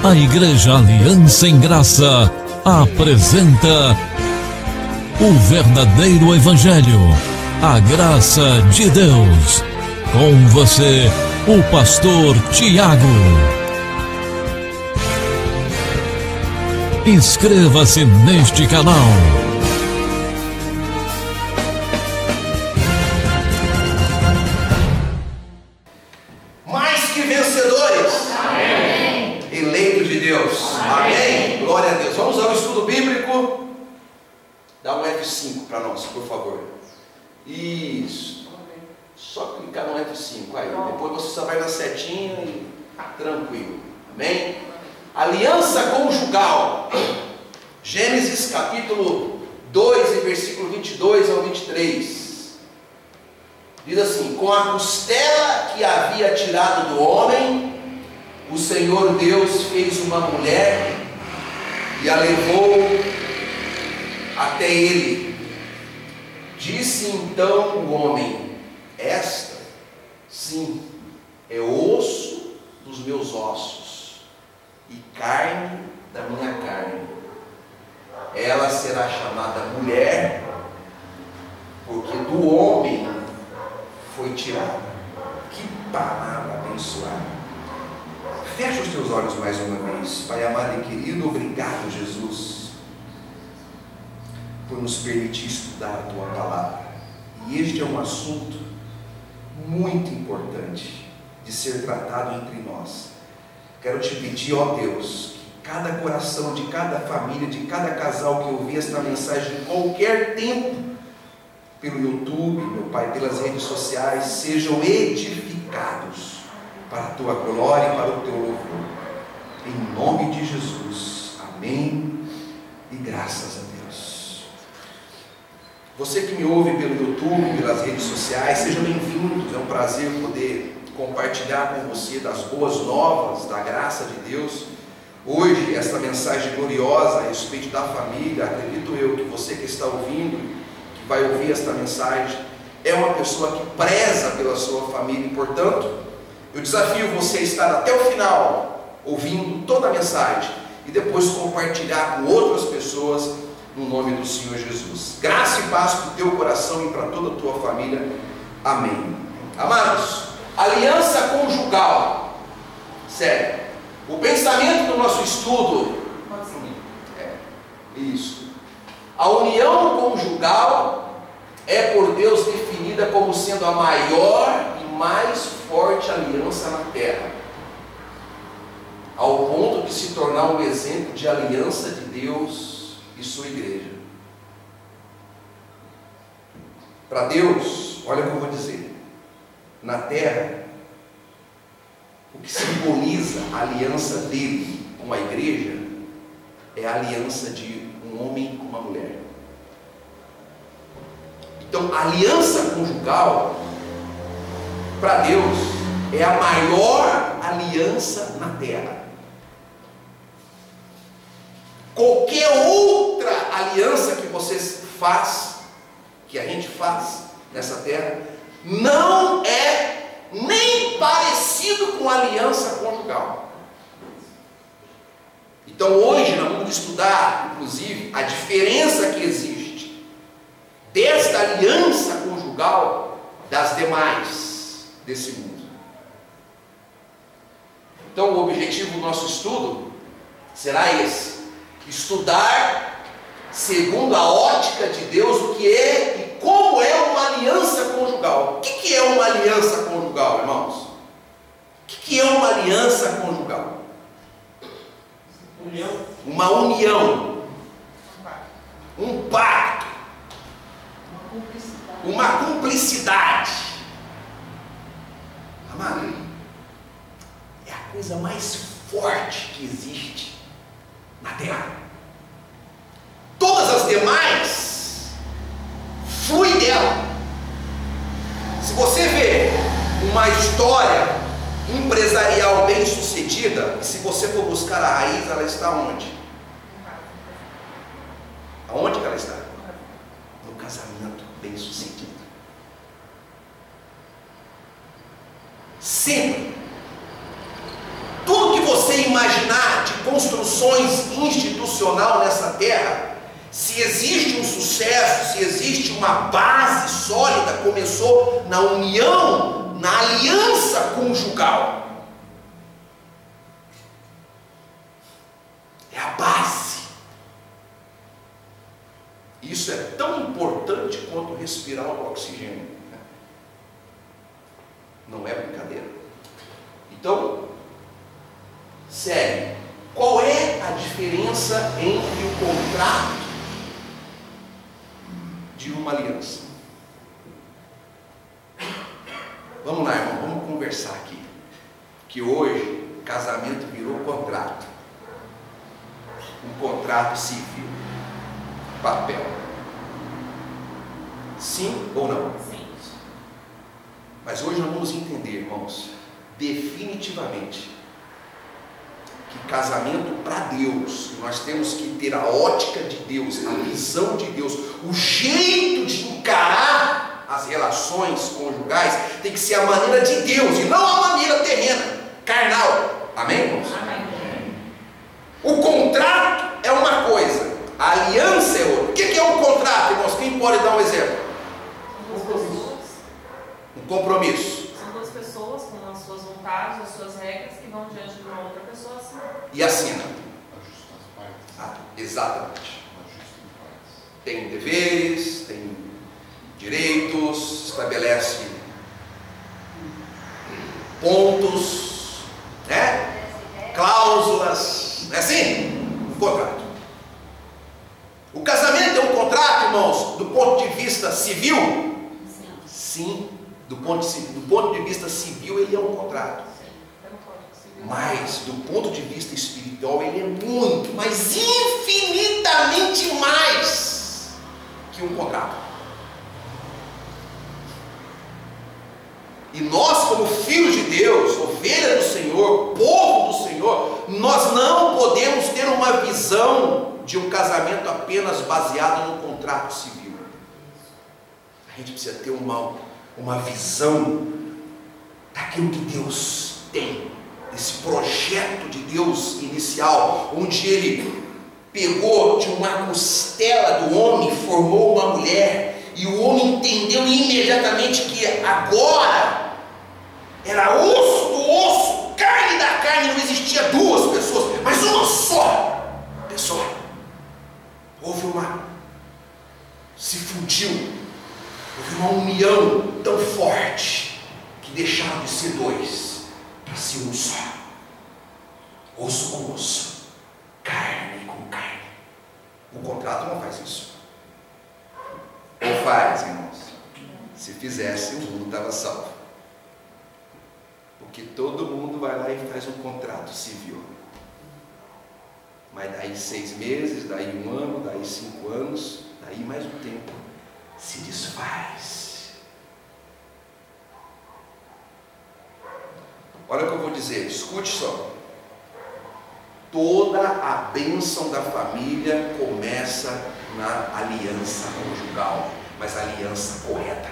A Igreja Aliança em Graça apresenta o verdadeiro Evangelho, a graça de Deus. Com você, o pastor Tiago. Inscreva-se neste canal. Mais que vencedores. Amém. Eleito de Deus. Amém. Glória a Deus. Vamos ao estudo bíblico. Dá um F5 para nós, por favor. Isso. Só clicar no F5 aí. Depois você só vai na setinha e tranquilo. Amém. Aliança conjugal. Gênesis capítulo 2 e versículo 22 ao 23. Diz assim: com a costela que havia tirado do homem, o Senhor Deus fez uma mulher e a levou até ele. Disse então o homem: esta, sim, é osso dos meus ossos e carne da minha carne. Ela será chamada mulher, porque do homem foi tirada. Que palavra abençoada. Fecha os teus olhos mais uma vez. Pai amado e querido, obrigado, Jesus, por nos permitir estudar a tua palavra. E este é um assunto muito importante de ser tratado entre nós. Quero te pedir, ó Deus, que cada coração de cada família, de cada casal que ouvir esta mensagem em qualquer tempo, pelo YouTube, meu Pai, pelas redes sociais, sejam edificados para a tua glória e para o teu louvor. Em nome de Jesus. Amém. E graças a Deus. Você que me ouve pelo YouTube, pelas redes sociais, sejam bem-vindos. É um prazer poder compartilhar com você das boas novas, da graça de Deus. Hoje, esta mensagem gloriosa a respeito da família, acredito eu que você que está ouvindo, vai ouvir esta mensagem, é uma pessoa que preza pela sua família, e portanto, eu desafio você a estar até o final, ouvindo toda a mensagem, e depois compartilhar com outras pessoas, no nome do Senhor Jesus. Graça e paz para o teu coração e para toda a tua família. Amém. Amados, aliança conjugal. Sério, o pensamento do nosso estudo isso. A união conjugal é por Deus definida como sendo a maior e mais forte aliança na terra, ao ponto de se tornar um exemplo de aliança de Deus e sua igreja. Para Deus, olha o que eu vou dizer, na terra, o que simboliza a aliança dele com a igreja é a aliança de um homem com uma mulher. Então, a aliança conjugal, para Deus, é a maior aliança na terra. Qualquer outra aliança que você faz, que a gente faz nessa terra, não é nem parecido com a aliança conjugal. Então hoje nós vamos estudar, inclusive, a diferença que existe desta aliança conjugal das demais desse mundo. Então o objetivo do nosso estudo será esse: estudar segundo a ótica de Deus o que é e como é uma aliança conjugal. O que é uma aliança conjugal, irmãos? O que é uma aliança conjugal? Uma união, um pacto, uma cumplicidade. Amado, é a coisa mais forte que existe na terra. Todas as demais fluem dela. Se você vê uma história empresarial bem sucedida, e se você for buscar a raiz, ela está onde? Aonde que ela está? No casamento bem sucedido. Sempre condições institucional nessa terra, se existe um sucesso, se existe uma base sólida, começou na união, na aliança conjugal. É a base. Isso é tão importante quanto respirar o oxigênio. Não é brincadeira. Então, sério, qual é a diferença entre o contrato de uma aliança? Vamos lá, irmão, vamos conversar aqui. Que hoje casamento virou contrato. Um contrato civil. Papel. Sim ou não? Sim. Mas hoje nós vamos entender, irmãos, definitivamente, que casamento para Deus, nós temos que ter a ótica de Deus, a visão de Deus, o jeito de encarar as relações conjugais, tem que ser a maneira de Deus e não a maneira terrena, carnal. Amém, irmãos? Amém. O contrato é uma coisa, a aliança é outra. O que é um contrato, irmãos? Quem pode dar um exemplo? São duas pessoas. Um compromisso. São duas pessoas com as suas vontades, as suas regras, que vão diante de uma outra pessoa assim. E assina. Exatamente. Tem deveres, tem direitos, estabelece pontos, né? Cláusulas, não é assim? Contrato. O casamento é um contrato, irmãos, do ponto de vista civil? Sim, do ponto de vista civil ele é um contrato. Mas do ponto de vista espiritual ele é muito, mas infinitamente mais que um contrato. E nós, como filhos de Deus, ovelha do Senhor, povo do Senhor, nós não podemos ter uma visão de um casamento apenas baseado no contrato civil. A gente precisa ter uma visão daquilo que Deus tem, desse projeto de Deus inicial, onde Ele pegou de uma costela do homem, formou uma mulher, e o homem entendeu imediatamente que agora era osso do osso, carne da carne, não existia duas pessoas, mas uma só pessoa. Se fundiu, houve uma união tão forte que deixaram de ser dois para ser um só, osso com osso, carne com carne. O contrato não faz isso. Ou faz, irmãos? Se fizesse, o mundo estava salvo. Porque todo mundo vai lá e faz um contrato civil. Mas daí 6 meses, daí 1 ano, daí 5 anos, daí mais um tempo, se desfaz. Olha o que eu vou dizer, escute só. Toda a bênção da família começa na aliança conjugal, mas a aliança correta.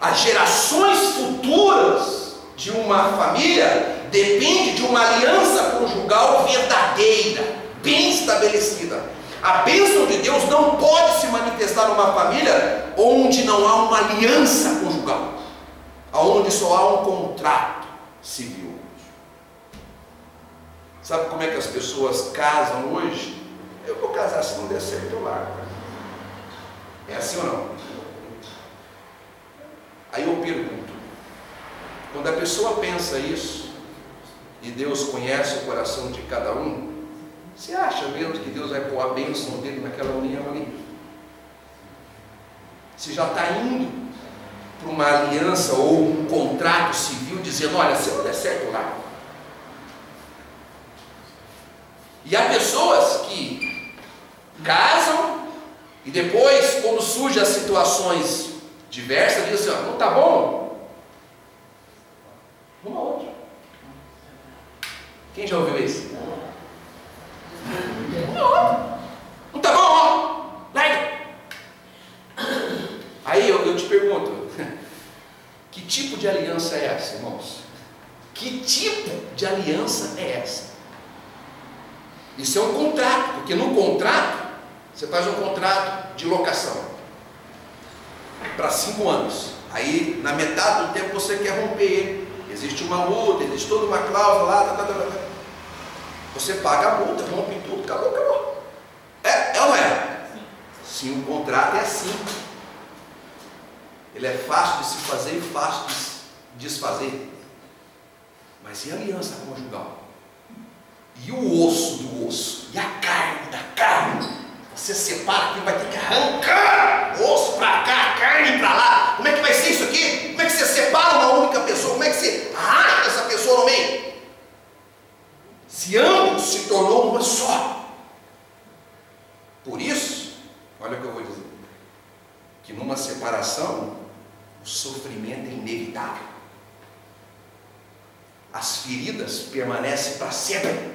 As gerações futuras de uma família dependem de uma aliança conjugal verdadeira, bem estabelecida. A bênção de Deus não pode se manifestar numa família onde não há uma aliança conjugal, onde só há um contrato civil. Sabe como é que as pessoas casam hoje? Eu vou casar, se não der certo eu largo. É assim ou não? Aí eu pergunto, quando a pessoa pensa isso, e Deus conhece o coração de cada um, você acha mesmo que Deus vai pôr a bênção dele naquela união ali? Você já está indo para uma aliança ou um contrato civil dizendo, olha, se não der certo eu largo. E há pessoas que casam e depois, quando surgem as situações diversas, dizem assim, ó, não está bom? Uma outra. Quem já ouviu isso? Uma outra. Não está bom, ó. Larga. Aí eu te pergunto, que tipo de aliança é essa, irmãos? Que tipo de aliança é essa? Isso é um contrato, porque no contrato, você faz um contrato de locação para 5 anos. Aí, na metade do tempo, você quer romper. Existe uma multa, existe toda uma cláusula lá. Você paga a multa, rompe tudo, acabou. É ou não é? Sim, o contrato é assim. Ele é fácil de se fazer e fácil de se desfazer. Mas e a aliança conjugal? E o osso do osso? E a carne da carne? Você separa, quem vai ter que arrancar o osso para cá, a carne para lá. Como é que vai ser isso aqui? Como é que você separa uma única pessoa? Como é que você arranca essa pessoa no meio? Se ambos se tornou uma só. Por isso, olha o que eu vou dizer, que numa separação o sofrimento é inevitável. As feridas permanecem para sempre.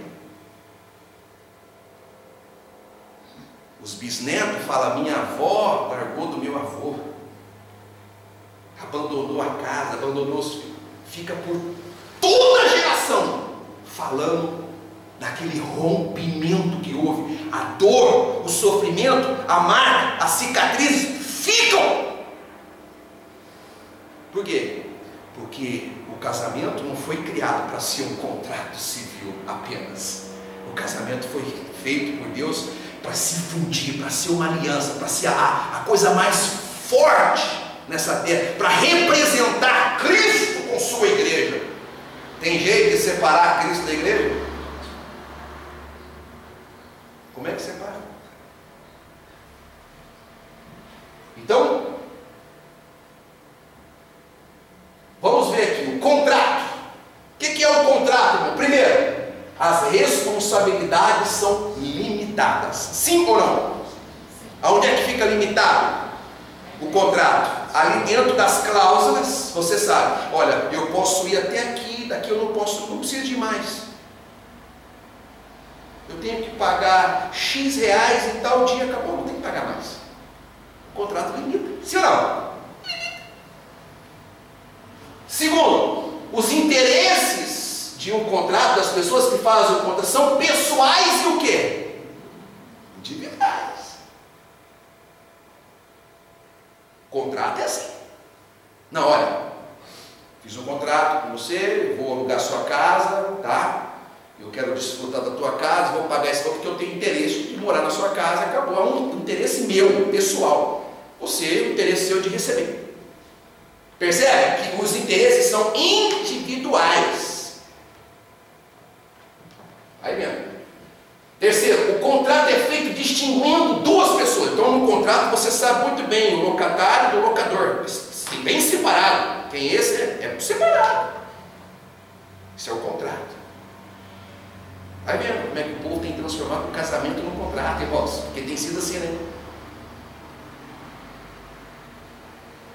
Os bisnetos falam: minha avó largou do meu avô, abandonou a casa, abandonou os filhos. Fica por toda a geração falando daquele rompimento que houve. A dor, o sofrimento, a marca, as cicatrizes ficam. Por quê? Porque o casamento não foi criado para ser um contrato civil apenas. O casamento foi feito por Deus para se fundir, para ser uma aliança, para ser a coisa mais forte nessa terra, para representar Cristo com sua igreja. Tem jeito de separar Cristo da igreja? Como é que separa? Então, vamos ver aqui o contrato. O que é o contrato, irmão? Primeiro, as responsabilidades são limitadas. Sim ou não? Aonde é que fica limitado o contrato? Ali dentro das cláusulas, você sabe, olha, eu posso ir até aqui, daqui eu não posso, não preciso de mais. Eu tenho que pagar X reais e tal dia, acabou, não tenho que pagar mais. O contrato limita. Sim ou não? Segundo, os interesses de um contrato, das pessoas que fazem o contrato, são pessoais e o quê? Individuais. O contrato é assim. Não, olha, fiz um contrato com você, vou alugar sua casa, tá? Eu quero desfrutar da tua casa, vou pagar esse valor porque eu tenho interesse de morar na sua casa, acabou. É um interesse meu, pessoal. Você, o interesse seu de receber. Percebe que os interesses são individuais. Aí mesmo. Terceiro, o contrato é feito distinguindo duas pessoas. Então, no contrato você sabe muito bem o locatário do locador. Bem separado. Quem esse é separado. Isso é o contrato. Aí mesmo, como é que o povo tem transformado o casamento num contrato, irmãos? Porque tem sido assim, né?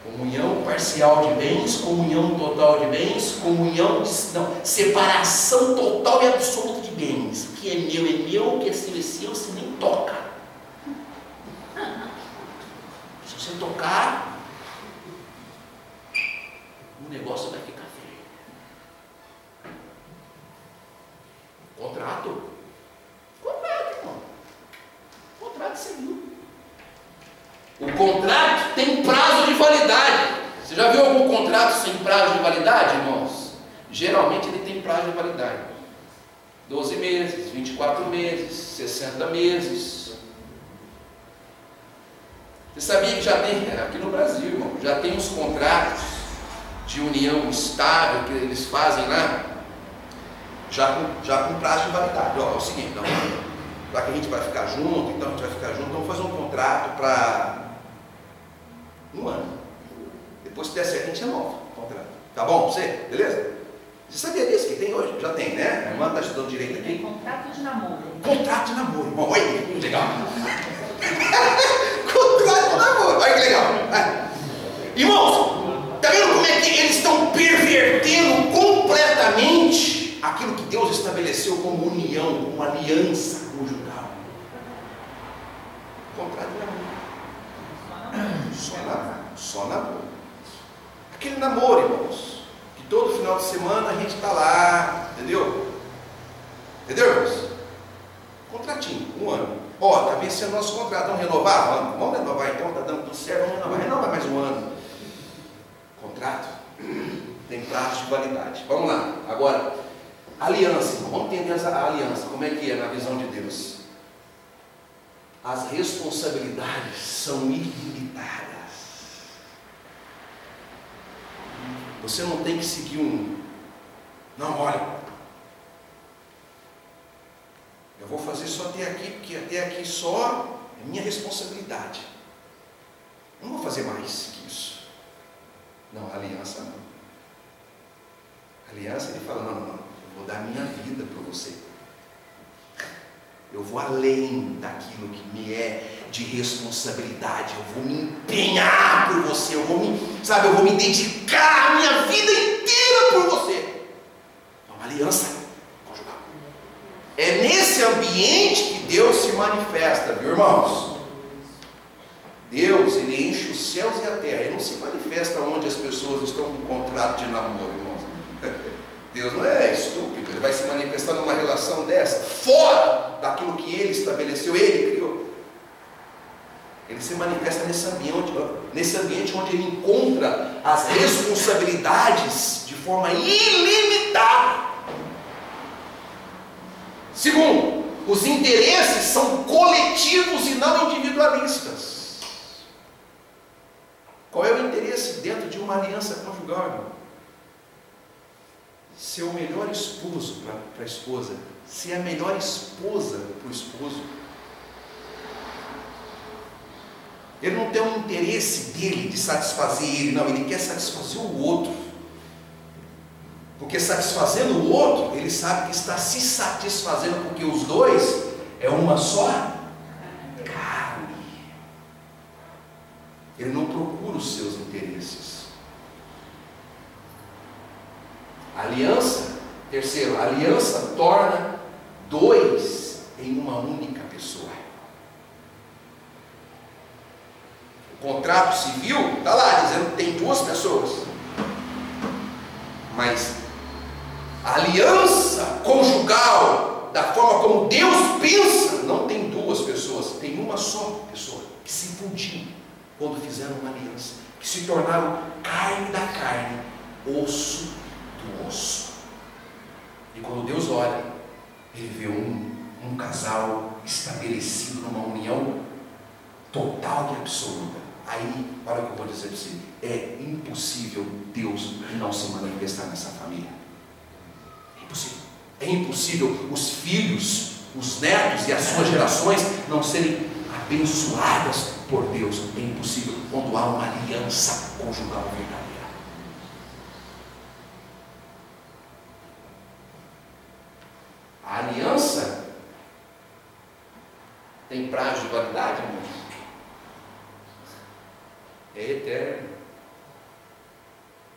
Comunhão parcial de bens, comunhão total de bens, comunhão de... Não, separação total e absoluta de bens. O que é meu, o que é seu, você nem toca. Se você tocar, o negócio vai ficar feio. Contrato? Contrato, irmão. Contrato civil. O contrato tem prazo de validade. Você já viu algum contrato sem prazo de validade, irmãos? Geralmente ele tem prazo de validade. 12 meses, 24 meses, 60 meses. Você sabia que já tem, aqui no Brasil, irmão, já tem uns contratos de união estável que eles fazem lá, já com prazo de validade. Ó, é o seguinte, então, já que a gente vai ficar junto, então a gente vai ficar junto, então vamos fazer um contrato para 1 ano. Depois se der certo, a gente renova o contrato. Tá bom pra você? Beleza? Você sabia disso que tem hoje? Já tem, né? A irmã está estudando direito aqui. Contrato de namoro. Contrato de namoro, irmão. Olha que legal. Contrato de namoro. Olha que legal. Irmãos, tá vendo como é que eles estão pervertendo completamente aquilo que Deus estabeleceu como união, como aliança conjugal? Contrato de namoro. Só namoro. Aquele namoro, irmãos, que todo final de semana a gente está lá, entendeu? Entendeu, irmãos? Um ano. Ó, está vencendo nosso contrato, vamos renovar? Vamos renovar então, está dando tudo certo, vamos renovar. Renova mais um ano. Contrato tem prazo de validade. Vamos lá, agora, aliança, vamos entender a aliança, como é que é na visão de Deus? As responsabilidades são ilimitadas. Você não tem que seguir não, olha, eu vou fazer só até aqui, porque até aqui só é minha responsabilidade. Eu não vou fazer mais que isso. Não, aliança não. Aliança ele fala, não, eu vou dar minha vida para você. Eu vou além daquilo que me é de responsabilidade. Eu vou me empenhar por você. Eu vou me dedicar a minha vida inteira por você. É uma aliança conjugal. É nesse ambiente que Deus se manifesta, viu, irmãos? Deus, ele enche os céus e a terra. Ele não se manifesta onde as pessoas estão com contrato de namoro, irmãos. Deus não é estúpido, ele vai se manifestar numa relação dessa, fora daquilo que ele estabeleceu, ele criou. Ele se manifesta nesse ambiente onde ele encontra as responsabilidades de forma ilimitada. Segundo, os interesses são coletivos e não individualistas. Qual é o interesse dentro de uma aliança conjugal, irmão? Ser o melhor esposo para a esposa, ser a melhor esposa para o esposo. Ele não tem um interesse dele de satisfazer ele, não, ele quer satisfazer o outro. Porque satisfazendo o outro, ele sabe que está se satisfazendo, porque os dois é uma só carne. Ele não procura os seus interesses. Aliança, terceiro, a aliança torna dois em uma única pessoa. O contrato civil está lá dizendo que tem duas pessoas, mas a aliança conjugal, da forma como Deus pensa, não tem duas pessoas, tem uma só pessoa, que se fundiu quando fizeram uma aliança, que se tornaram carne da carne, osso do osso. E quando Deus olha, ele vê um casal estabelecido numa união total e absoluta. Aí, olha o que eu vou dizer para você, é impossível Deus não se manifestar nessa família. É impossível. É impossível os filhos, os netos e as suas gerações não serem abençoadas por Deus. É impossível quando há uma aliança conjugal verdadeira. A aliança tem prazo de validade, irmãos? É eterna.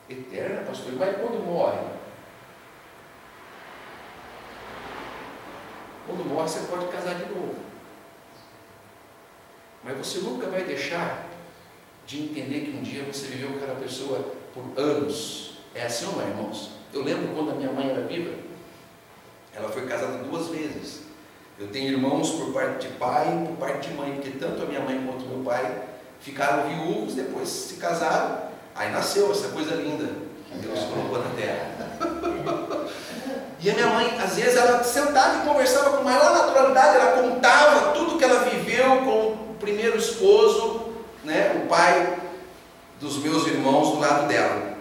Eterna, pastor. Mas quando morre? Quando morre, você pode casar de novo. Mas você nunca vai deixar de entender que um dia você viveu com aquela pessoa por anos. É assim ou não, irmãos? Eu lembro quando a minha mãe era viva, ela foi casada 2 vezes. Eu tenho irmãos por parte de pai e por parte de mãe, porque tanto a minha mãe quanto o meu pai ficaram viúvos, depois se casaram, aí nasceu essa coisa linda que Deus colocou na terra. E a minha mãe, às vezes, ela sentava e conversava com a maior naturalidade, ela contava tudo que ela viveu com o primeiro esposo, né, o pai dos meus irmãos do lado dela.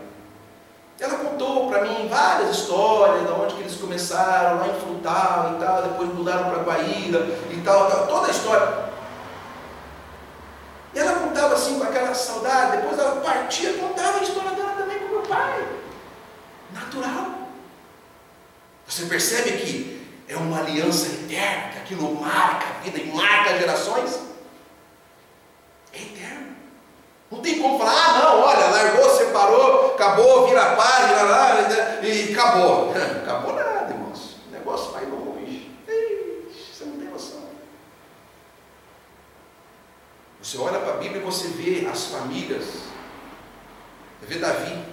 Ela contou para mim várias histórias, de onde que eles começaram, lá em Frutal e tal, depois mudaram para Guaíra e tal, toda a história. E ela contava assim com aquela saudade, depois ela partia e contava a história dela também com o meu pai. Natural. Você percebe que é uma aliança eterna, que aquilo marca a vida e marca gerações? É eterno. Não tem como falar, ah não, olha, largou, separou, acabou, vira a página lá e acabou. Não acabou nada, irmãos. O negócio vai longe. Você não tem noção. Você olha para a Bíblia e você vê as famílias. Você vê Davi.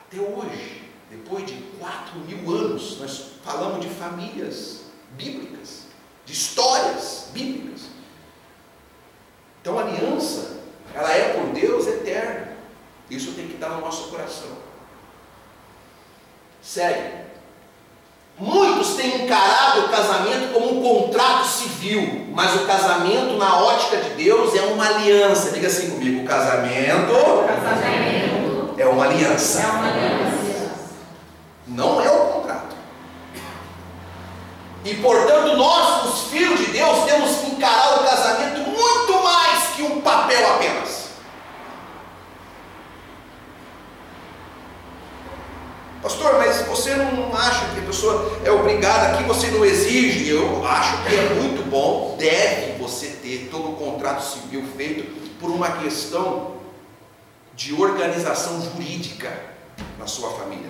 Até hoje, depois de 4.000 anos, nós falamos de famílias. bíblicas, de histórias bíblicas. Então a aliança, ela é por Deus eterna. Isso tem que estar no nosso coração. Segue. Muitos têm encarado o casamento como um contrato civil, mas o casamento, na ótica de Deus, é uma aliança. Diga assim comigo: o casamento é uma aliança. É uma aliança. Não é o contrato. E portanto, nós, os filhos de Deus, temos que encarar o casamento muito mais que um papel apenas. Pastor, mas você não acha que a pessoa é obrigada, aqui você não exige? Eu acho que é muito bom, deve você ter todo o contrato civil feito por uma questão de organização jurídica na sua família.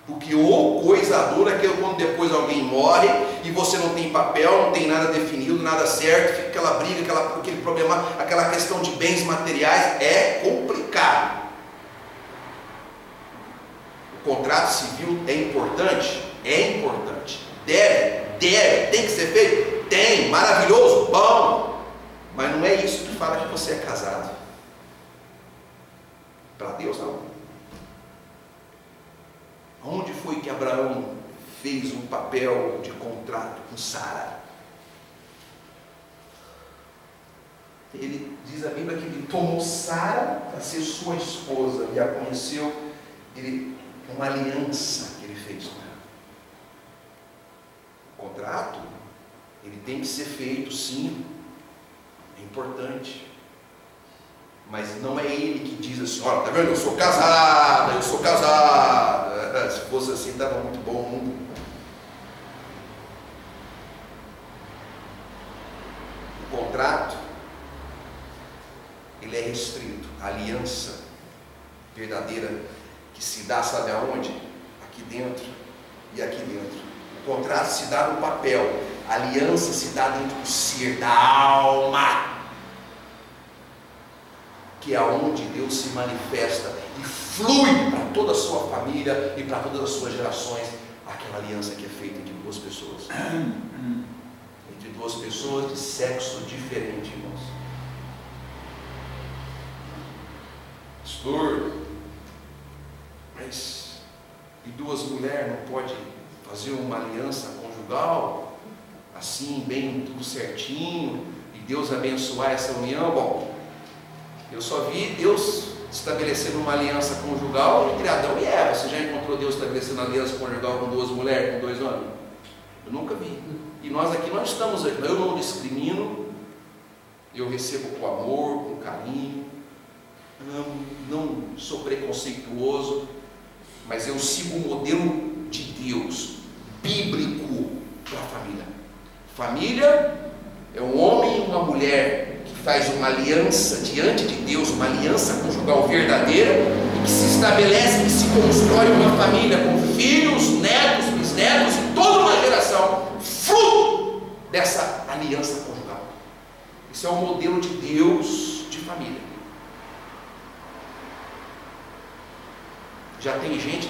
Porque coisa dura que é quando depois alguém morre e você não tem papel, não tem nada definido, nada certo, fica aquela briga, aquele problema, aquela questão de bens materiais, é complicado. O contrato civil é importante? É importante. Deve, tem que ser feito? Tem, maravilhoso, bom. Mas não é isso que fala que você é casado. Para Deus não. Onde foi que Abraão fez um papel de contrato com Sara? Ele diz a Bíblia que ele tomou Sara para ser sua esposa e a conheceu. Uma aliança que ele fez com ela. O contrato, ele tem que ser feito, sim, é importante, mas não é ele que diz assim: olha, tá vendo, eu sou casada, se fosse assim estava muito bom o mundo. O contrato, ele é restrito. A aliança verdadeira que se dá, sabe aonde? Aqui dentro e aqui dentro. O contrato se dá no papel, a aliança se dá dentro do ser, da alma, que é onde Deus se manifesta e flui para toda a sua família e para todas as suas gerações, aquela aliança que é feita entre duas pessoas, entre duas pessoas de sexo diferente, irmãos. Pastor, mas e duas mulheres não podem fazer uma aliança conjugal assim, bem, tudo certinho, e Deus abençoar essa união? Bom, eu só vi Deus estabelecendo uma aliança conjugal entre Adão e Eva. Você já encontrou Deus estabelecendo aliança conjugal com duas mulheres, com dois homens? Eu nunca vi. E nós aqui, nós estamos aqui, eu não discrimino, eu recebo com amor, com carinho, não sou preconceituoso, mas eu sigo o modelo de Deus, bíblico, para a família. Família é um homem e uma mulher que faz uma aliança diante de Deus, uma aliança conjugal verdadeira, que se estabelece, que se constrói uma família com filhos, netos, bisnetos e toda uma geração, fruto dessa aliança conjugal. Esse é o modelo de Deus de família. Já tem gente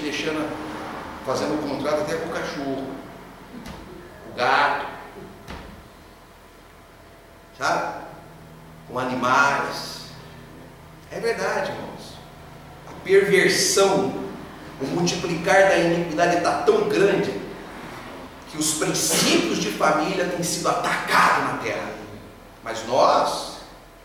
fazendo contrato até com o cachorro, o gato, sabe? Com animais. É verdade, irmãos. A perversão, o multiplicar da iniquidade está tão grande que os princípios de família têm sido atacados na terra. Mas nós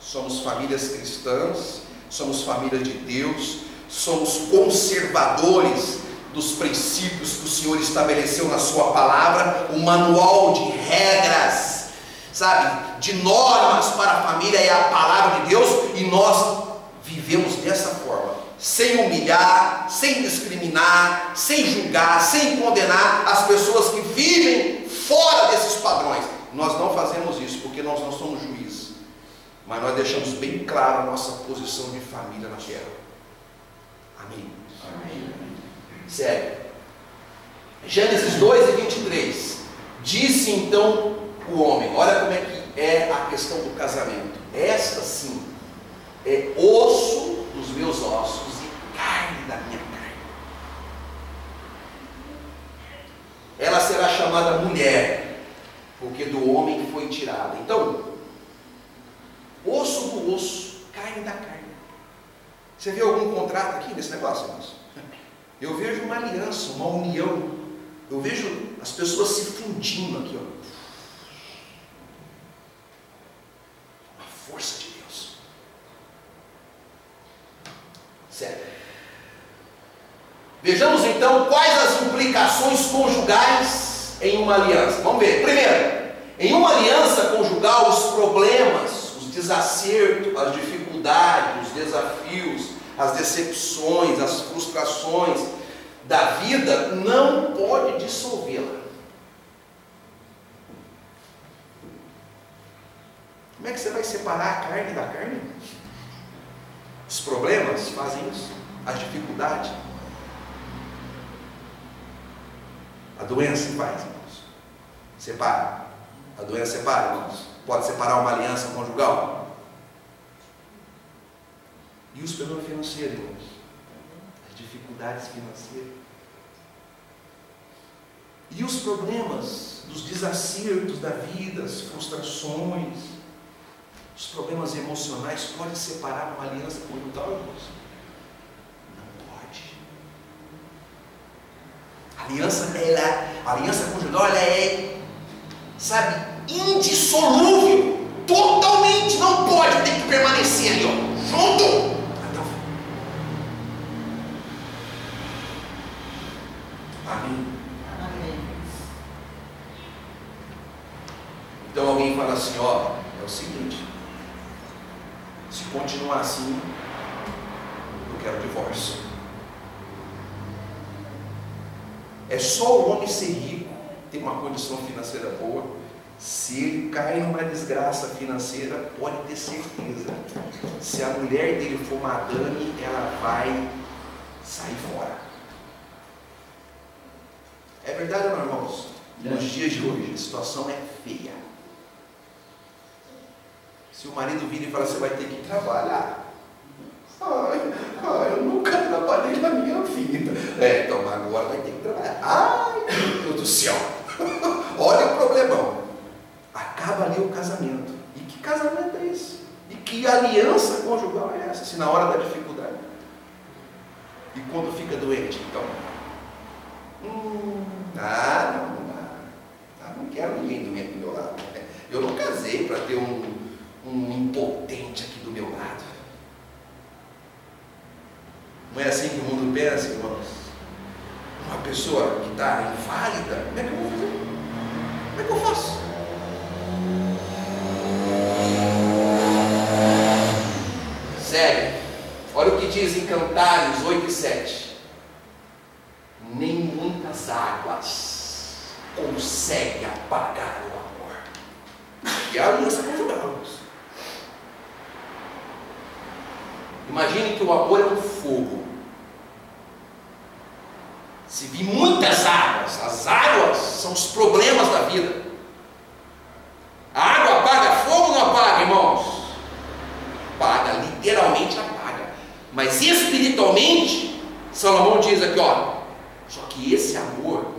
somos famílias cristãs, somos famílias de Deus, somos conservadores dos princípios que o Senhor estabeleceu na sua palavra, o manual de regras, sabe, de normas para a família é a palavra de Deus, e nós vivemos dessa forma, sem humilhar, sem discriminar, sem julgar, sem condenar as pessoas que vivem fora desses padrões. Nós não fazemos isso porque nós não somos juízes, mas nós deixamos bem clara a nossa posição de família na terra. Amém. Amém. Segue. Gênesis 2:23. Disse então o homem, olha como é que é a questão do casamento. Esta sim é osso dos meus ossos e carne da minha carne. Ela será chamada chamada mulher, porque do homem foi tirada. Então, osso do osso, carne da carne. Você vê algum contrato aqui nesse negócio, irmãos? Eu vejo uma aliança, uma união. Eu vejo as pessoas se fundindo aqui, ó. Uma força de Deus. Sério. Vejamos então quais as implicações conjugais em uma aliança. Vamos ver. Primeiro, em uma aliança conjugal, os problemas, os desacertos, as dificuldades, os desafios, as decepções, as frustrações da vida não pode dissolvê-la. Como é que você vai separar a carne da carne? Os problemas fazem isso, as dificuldades. A doença faz, irmãos. Separa. A doença separa, irmãos. Pode separar uma aliança conjugal. E os problemas financeiros, irmãos. As dificuldades financeiras. E os problemas dos desacertos da vida, as frustrações, os problemas emocionais, pode separar uma aliança conjugal, irmãos? Não pode. A aliança conjugal, ela é, sabe, indissolúvel. Totalmente, não pode, tem que permanecer ali, ó, junto. Amém. Amém. Então alguém fala assim, ó, é o seguinte, se continuar assim, eu quero divórcio. É só o homem ser rico, ter uma condição financeira boa. Se ele cai numa desgraça financeira, pode ter certeza, se a mulher dele for madame, ela vai sair fora. É verdade ou não, irmãos? Nos dias de hoje, a situação é feia. Se o marido vira e fala, você vai ter que trabalhar. Eu nunca trabalhei na minha vida. Então agora vai ter que trabalhar. Ai, meu Deus do céu. Olha o problemão. Acaba ali o casamento. E que casamento é esse? E que aliança conjugal é essa? Se na hora da dificuldade. E quando fica doente, então? Não quero ninguém doente do meu lado. Eu não casei para ter um impotente aqui do meu lado. Não é assim que o mundo pensa, irmãos? Uma pessoa que está inválida, como é que eu vou fazer? Como é que eu faço? Sério, olha o que diz em Cantares 8:7. Nem muitas águas conseguem apagar o amor. E a aliança conjugal. Imagine que o amor é um fogo. Se vir muitas águas, as águas são os problemas da vida. A água apaga fogo ou não apaga, irmãos? Apaga, literalmente apaga. Mas espiritualmente, Salomão diz aqui, ó, só que esse amor,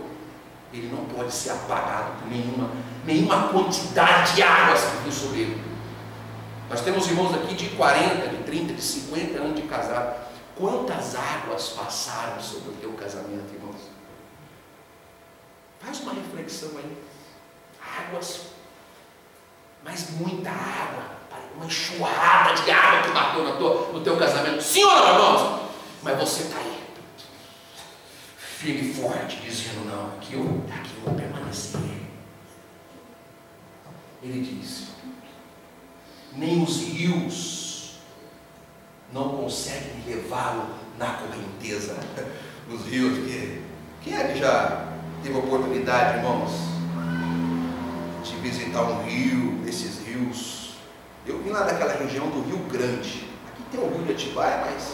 ele não pode ser apagado por nenhuma quantidade de águas que vem sobre ele. Nós temos irmãos aqui de 40, de 30, de 50 anos de casado. Quantas águas passaram sobre o teu casamento, irmãos? Faz uma reflexão aí. Águas, mas muita água, uma enxurrada de água que bateu no teu casamento. Sim ou não, irmãos? Mas você está aí, firme e forte, dizendo, não, aqui eu vou permanecer. Ele diz, nem os rios não conseguem levá-lo na correnteza. Os rios, quem é que já teve oportunidade, irmãos, de visitar um rio, esses rios? Eu vim lá daquela região do Rio Grande. Aqui tem o rio de Atibaia, mas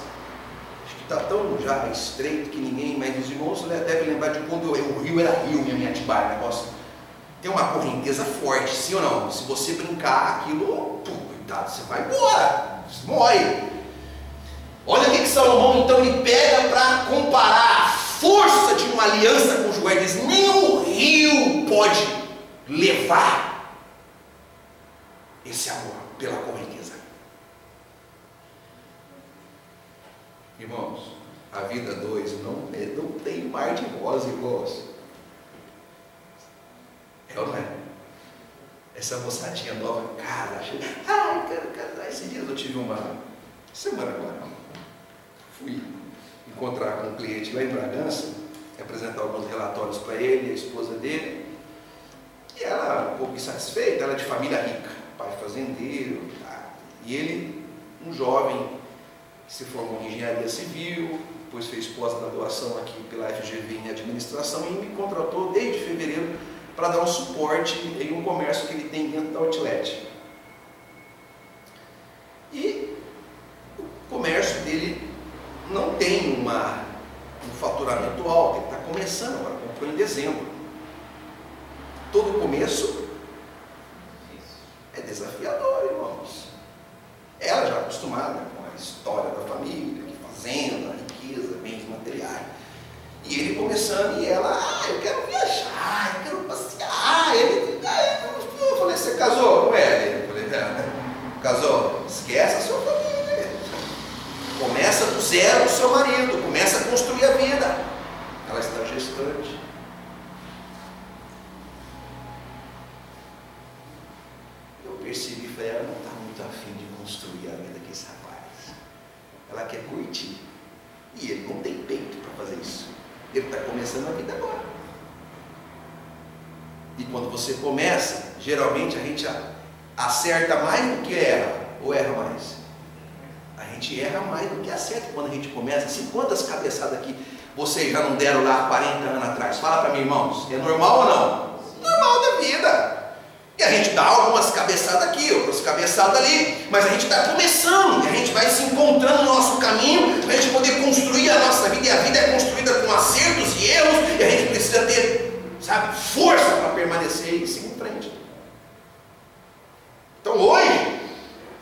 acho que está tão já estreito que ninguém, mas os irmãos devem lembrar de quando o rio era rio, minha Atibaia, negócio. Tem uma correnteza forte, sim ou não? Se você brincar, aquilo, cuidado, você vai embora, você morre. Olha o que Salomão então ele pega para comparar a força de uma aliança conjugal. Ele diz, nem o rio pode levar esse amor pela correnteza. Irmãos, a vida 2 não tem mar de rosa, irmãos. É ou não é? Essa moçadinha nova, cara, quero casar. Esses dias eu tive uma semana agora, fui encontrar com um cliente lá em Bragança, apresentar alguns relatórios para ele, a esposa dele, e ela um pouco insatisfeita, ela é de família rica, pai fazendeiro, tá? E ele, um jovem, que se formou em engenharia civil, depois fez pós-graduação aqui pela FGV em administração e me contratou desde fevereiro para dar um suporte em um comércio que ele tem dentro da Outlet. E o comércio dele não tem um faturamento alto, ele está começando agora, comprou em dezembro. Todo começo é desafiador, irmãos. Ela já acostumada com a história da família, de fazenda, riqueza, bens materiais. E ele começando, e ela, eu quero viajar, eu quero passear. Eu falei, você casou com ele? Eu falei, casou? Esquece a sua família. Começa do zero o seu marido, começa a construir a vida. Ela está gestante. Eu percebi, falei, ela não está muito afim de construir a vida com esse rapaz. Ela quer curtir. E ele não tem peito para fazer isso. Ele está começando a vida agora. E quando você começa, geralmente a gente acerta mais do que erra, ou erra mais? A gente erra mais do que acerta quando a gente começa. Assim, quantas cabeçadas aqui vocês já não deram lá 40 anos atrás? Fala para mim, irmãos, é normal ou não? Normal da vida. E a gente dá algumas cabeçadas aqui, outras cabeçadas ali, mas a gente está começando, e a gente vai se encontrando no nosso caminho, para a gente poder construir a nossa vida, e a vida é construída com acertos e erros, e a gente precisa ter, sabe, força para permanecer e seguir em frente. Então hoje,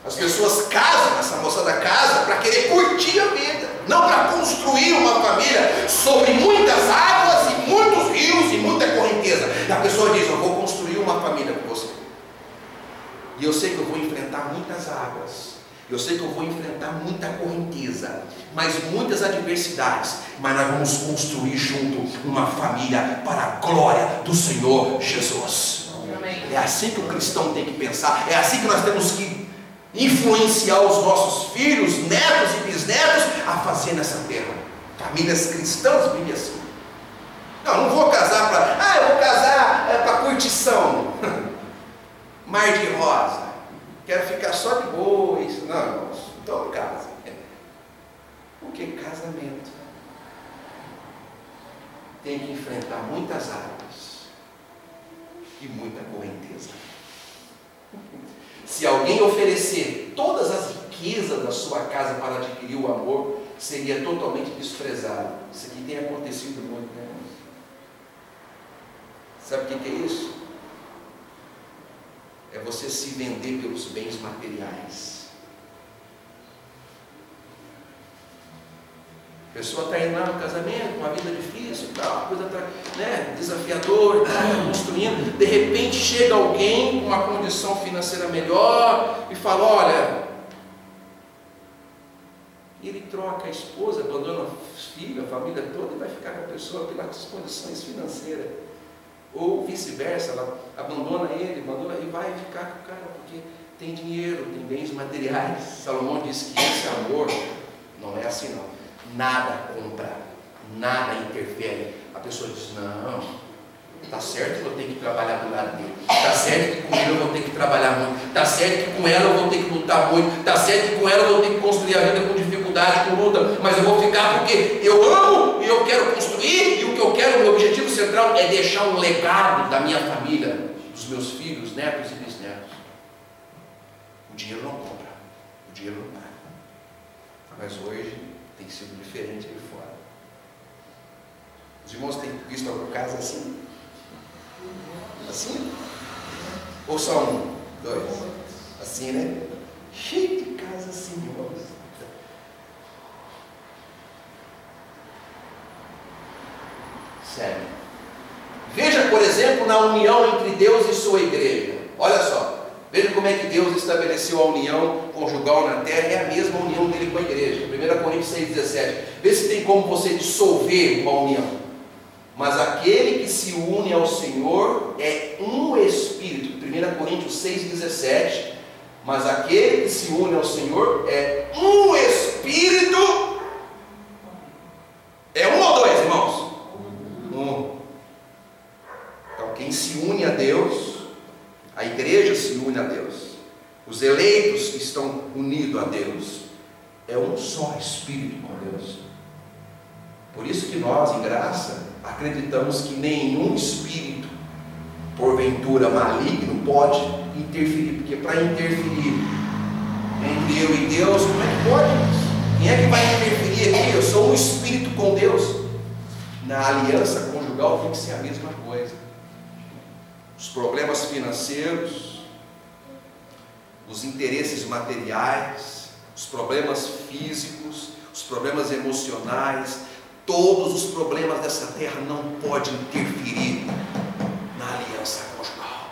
as pessoas casam, essa moçada casa, para querer curtir a vida, não para construir uma família sobre muitas águas, e muitos rios, e muita correnteza. E a pessoa diz, eu vou construir uma família com você. E eu sei que eu vou enfrentar muitas águas, eu sei que eu vou enfrentar muita correnteza, mas muitas adversidades, mas nós vamos construir junto uma família para a glória do Senhor Jesus. Amém. É assim que o cristão tem que pensar, é assim que nós temos que influenciar os nossos filhos, netos e bisnetos a fazer nessa terra. Famílias cristãs vivem assim. Não vou casar para, eu vou casar para curtição. Mar de rosa, quero ficar só de boa, isso. Não, então casa. Porque casamento tem que enfrentar muitas águas e muita correnteza. Se alguém oferecer todas as riquezas da sua casa para adquirir o amor, seria totalmente desprezado. Isso aqui tem acontecido muito, né? Sabe o que é isso? É você se vender pelos bens materiais. A pessoa está indo lá no casamento, uma vida difícil, tal, coisa desafiadora, construindo. De repente chega alguém com uma condição financeira melhor e fala, olha, ele troca a esposa, abandona os filhos, a família toda e vai ficar com a pessoa pelas condições financeiras. Ou vice-versa, ela abandona ele e vai ficar com o cara porque tem dinheiro, tem bens materiais. Salomão diz que esse amor não é assim não. Nada compra, nada interfere. A pessoa diz, não, está certo que eu tenho que trabalhar do lado dele, está certo que com ele eu vou ter que trabalhar muito, está certo que com ela eu vou ter que lutar muito, está certo que com ela eu vou ter que construir a vida com dificuldade, com luta, mas eu vou ficar porque eu amo e eu quero construir, e o que eu quero, o meu objetivo central é deixar um legado da minha família, dos meus filhos, netos e bisnetos. O dinheiro não compra, o dinheiro não paga. Mas hoje tem sido diferente aí fora. Os irmãos têm visto alguma casa assim? Assim? Ou só um? Dois? Assim, né? Cheio de casa assim, irmãos. Sério. Veja por exemplo, na união entre Deus e sua igreja. Olha só, veja como é que Deus estabeleceu a união conjugal na terra, é a mesma união dele com a igreja. 1 Coríntios 6,17. Vê se tem como você dissolver uma união. Mas aquele que se une ao Senhor é um espírito. 1 Coríntios 6,17. Mas aquele que se une ao Senhor é um espírito. É um ou dois, irmãos? Um. Então quem se une a Deus, a igreja se une a Deus, os eleitos que estão unidos a Deus, é um só espírito com Deus. Por isso que nós, em graça, acreditamos que nenhum espírito, porventura maligno, pode interferir. Porque para interferir entre eu e Deus, como é que pode? Quem é que vai interferir aqui? Eu sou um espírito com Deus. Na aliança conjugal tem que ser a mesma coisa. Os problemas financeiros, os interesses materiais, os problemas físicos, os problemas emocionais, todos os problemas dessa terra não podem interferir na aliança conjugal.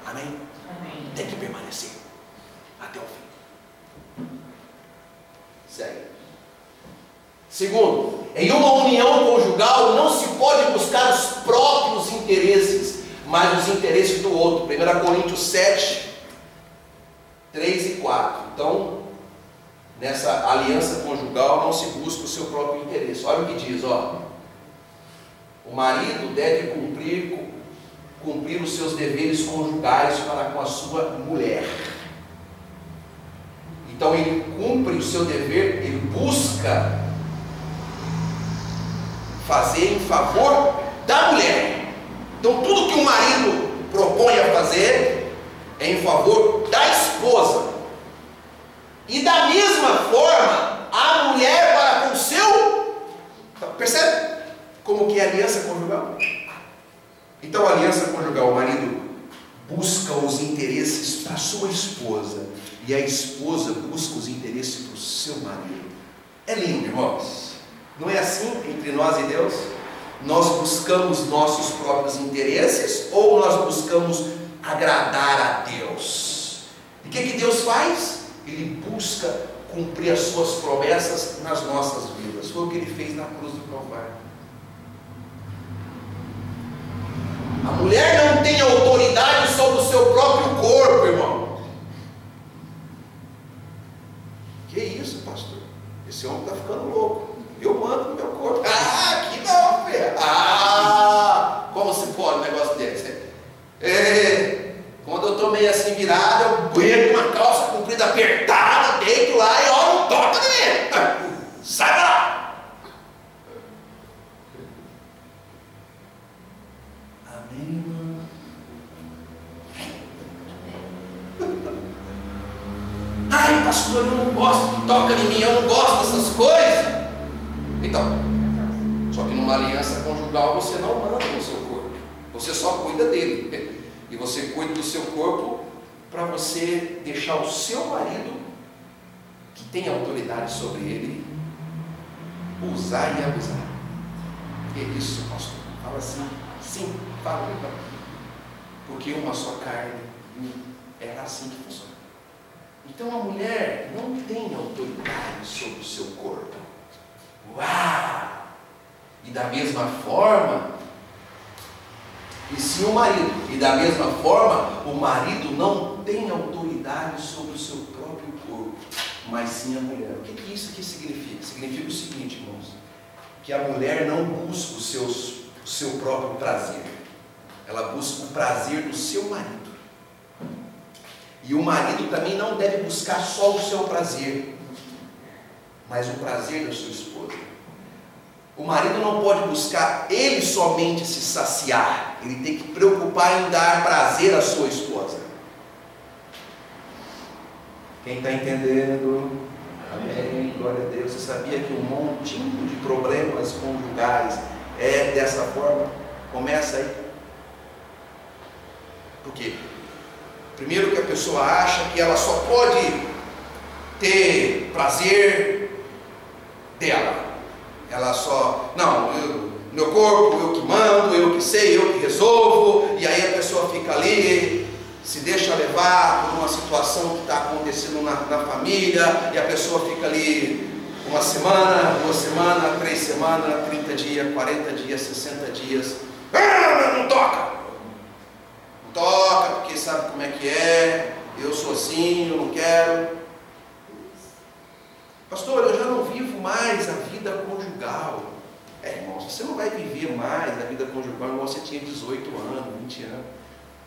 Amém? Amém. Tem que permanecer até o fim. Segue. Segundo, em uma união conjugal não se pode buscar os próprios interesses, mas os interesses do outro. 1 Coríntios 7, 3 e 4. Então, nessa aliança conjugal não se busca o seu próprio interesse. Olha o que diz, ó. O marido deve cumprir os seus deveres conjugais para com a sua mulher. Então ele cumpre o seu dever, ele busca fazer em favor da mulher. Então tudo que o marido propõe a fazer é em favor da esposa. E da mesma forma, a mulher para com o seu... Percebe como que é a aliança conjugal? Então a aliança conjugal, o marido busca os interesses para a sua esposa, e a esposa busca os interesses para o seu marido. É lindo, irmãos. Não é assim entre nós e Deus? Nós buscamos nossos próprios interesses ou nós buscamos agradar a Deus? E o que Deus faz? Ele busca cumprir as suas promessas nas nossas vidas. Foi o que ele fez na cruz do Calvário. A mulher não tem autoridade sobre o seu próprio corpo, irmão. Que isso, pastor? Esse homem está ficando louco. Eu mando no meu corpo. Ah, aqui não, filho. Ah, como se pode um negócio desse? Quando eu estou meio assim virado, eu banho uma calça comprida apertada, deito lá e ó, não toca nele. Sai pra lá. Amém, irmão. Ai, pastor, eu não gosto que toca em mim, eu não gosto dessas coisas. Então, só que numa aliança conjugal você não manda no seu corpo, você só cuida dele. E você cuida do seu corpo para você deixar o seu marido, que tem autoridade sobre ele, usar e abusar. Que isso, pastor? Fala assim. Sim, fala. Porque uma só carne, é assim que funciona. Então a mulher não tem autoridade sobre o seu corpo. Uau! E da mesma forma, da mesma forma, o marido não tem autoridade sobre o seu próprio corpo, mas sim a mulher. O que isso aqui significa? Significa o seguinte, irmãos, que a mulher não busca o seu próprio prazer, ela busca o prazer do seu marido. E o marido também não deve buscar só o seu prazer, mas o prazer da sua esposa. O marido não pode buscar ele somente se saciar, ele tem que preocupar em dar prazer à sua esposa. Quem está entendendo? Amém, glória a Deus. Você sabia que um montinho de problemas conjugais é dessa forma? Começa aí. Por quê? Primeiro que a pessoa acha que ela só pode ter prazer dela. Ela só, não, meu corpo, eu que mando, eu que sei, eu que resolvo, e aí a pessoa fica ali, se deixa levar por uma situação que está acontecendo na família, e a pessoa fica ali uma semana, 2 semanas, 3 semanas, 30 dias, 40 dias, 60 dias. Não toca! Não toca, porque sabe como é que é, eu sou assim, eu não quero. Pastor, eu já não vivo mais a vida conjugal. Irmãos, você não vai viver mais a vida conjugal igual você tinha 18 anos, 20 anos.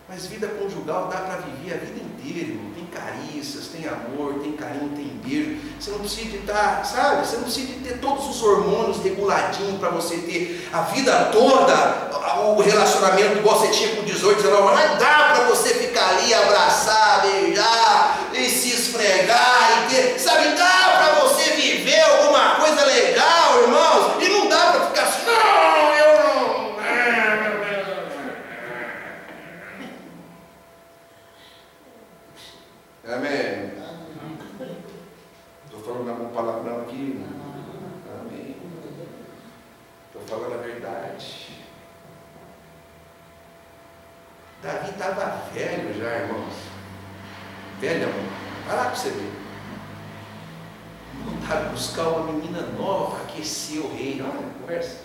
Mas vida conjugal dá para viver a vida inteira, irmão. Tem carícias, tem amor, tem carinho, tem beijo. Você não precisa de estar, sabe? Você não precisa de ter todos os hormônios reguladinhos para você ter a vida toda, o relacionamento igual você tinha com 18, 19 anos. Mas dá para você ficar ali, abraçar, beijar, e se esfregar, e ter, sabe? Dá para você viver alguma coisa legal, irmãos. E não dá para ficar assim, não, eu não. Amém. Estou falando algum palavrão aqui? Amém. Estou falando a verdade. Davi estava velho já, irmãos. Velho, amor. Vai lá para você ver. Mandaram buscar uma menina nova para aquecer o rei. Olha, conversa.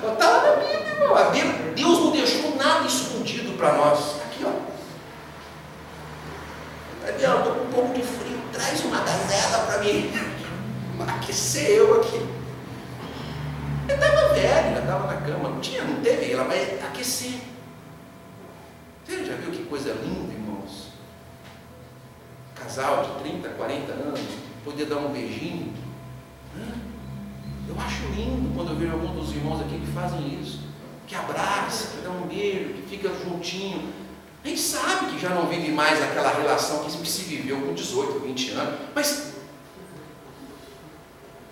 Estava na Bíblia, irmão. A Bíblia, Deus não deixou nada escondido para nós. Aqui, ó. Eu estou com um pouco de frio, traz uma gazela para mim, aquecer eu aqui. Ele estava velho, já estava na cama, não teve, ela vai aquecer. Você já viu que coisa linda, irmãos? Casal de 30, 40 anos, poder dar um beijinho. Eu acho lindo quando eu vejo algum dos irmãos aqui que fazem isso, que abraça, que dá um beijo, que fica juntinho. A gente sabe que já não vive mais aquela relação que se viveu com 18, 20 anos, mas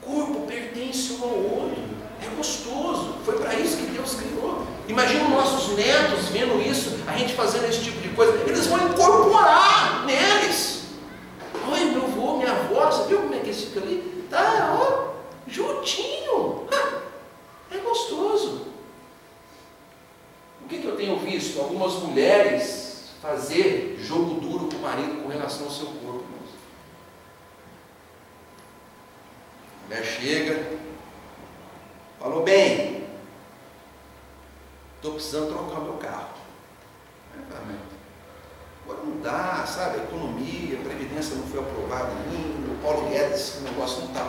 o corpo pertence um ao outro, é gostoso, foi para isso que Deus criou. Imagina nossos netos vendo isso, a gente fazendo esse tipo de coisa, eles vão incorporar neles. Olha, meu avô, minha avó, você viu como é que eles ficam ali? Tá, ó, juntinho, é gostoso. O que eu tenho visto? Algumas mulheres fazer jogo duro com o marido com relação ao seu corpo. A mulher chega, falou, bem, estou precisando trocar o meu carro. Agora não dá, sabe, a economia, a previdência não foi aprovada ainda, o Paulo Guedes, esse negócio não está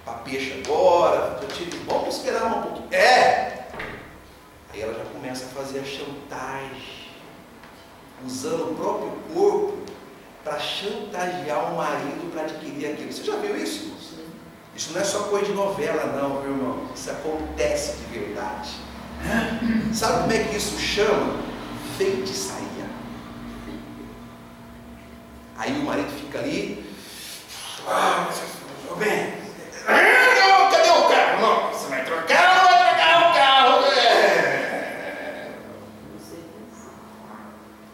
para peixe agora, vamos esperar um pouquinho. Aí ela já começa a fazer a chantagem, usando o próprio corpo para chantagear o marido para adquirir aquilo. Você já viu isso, irmãos? Isso não é só coisa de novela, não, meu irmão. Isso acontece de verdade. Sabe como é que isso chama? Feitiçaria. Aí o marido fica ali, bem, cadê o carro? Não, você vai trocar ou não vai trocar o carro?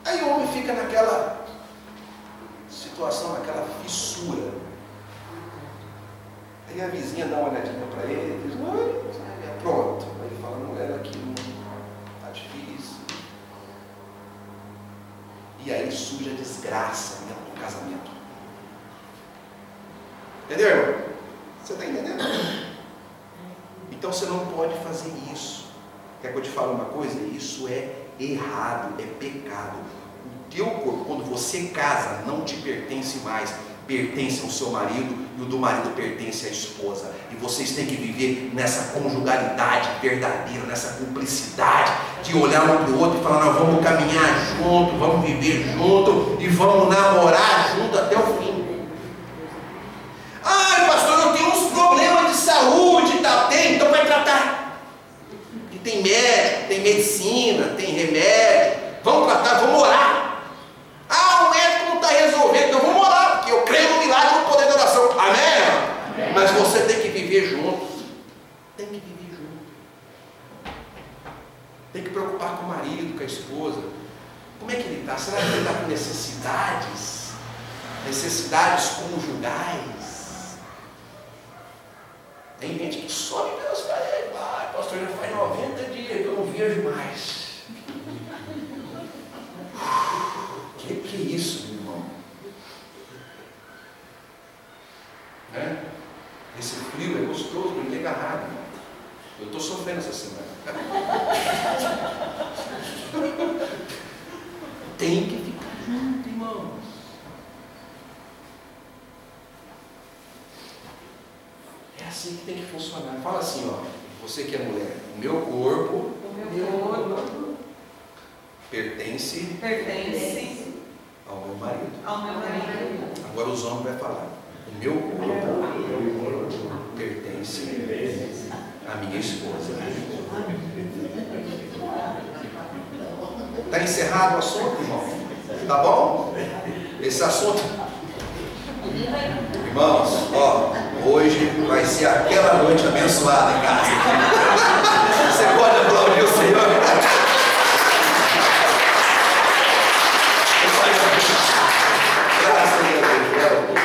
Aí o homem fica naquela situação, naquela fissura. Aí a vizinha dá uma olhadinha para ele e diz, pronto. Aí ele fala, mulher, aqui não está difícil. E aí surge a desgraça dentro do casamento. Entendeu, irmão? Você está entendendo? Então você não pode fazer isso. Quer que eu te fale uma coisa? Isso é errado, é pecado. O teu corpo, quando você casa, não te pertence mais, pertence ao seu marido, e o do marido pertence à esposa. E vocês têm que viver nessa conjugalidade verdadeira, nessa cumplicidade, de olhar um para o outro e falar, nós vamos caminhar junto, vamos viver junto, e vamos namorar junto até o fim. Ai, pastor, eu tenho uns problemas de saúde e tal. Tem, então vai tratar. E tem médico, tem medicina, tem remédio. Vamos tratar, vamos orar. Ah, o médico não está resolvendo, então vamos orar, porque eu creio no milagre, no poder da oração. Amém? Amém? Mas você tem que viver junto. Tem que viver junto. Tem que preocupar com o marido, com a esposa. Como é que ele está? Será que ele está com necessidades? Necessidades conjugais? Tem gente que dinheiro demais. Que é isso, meu irmão? Né? Esse frio é gostoso, não tem agarrado, irmão. Eu estou sofrendo essa semana. Tem que ficar junto, irmãos. É assim que tem que funcionar. Fala assim, ó. Você que é mulher, o meu corpo pertence ao meu marido. Agora os homens vão falar. O meu corpo pertence à minha esposa. Está encerrado o assunto, irmão? Tá bom? Esse assunto. Irmãos, ó, hoje vai ser aquela noite abençoada em casa. Você pode aplaudir o Senhor? Graças a Deus.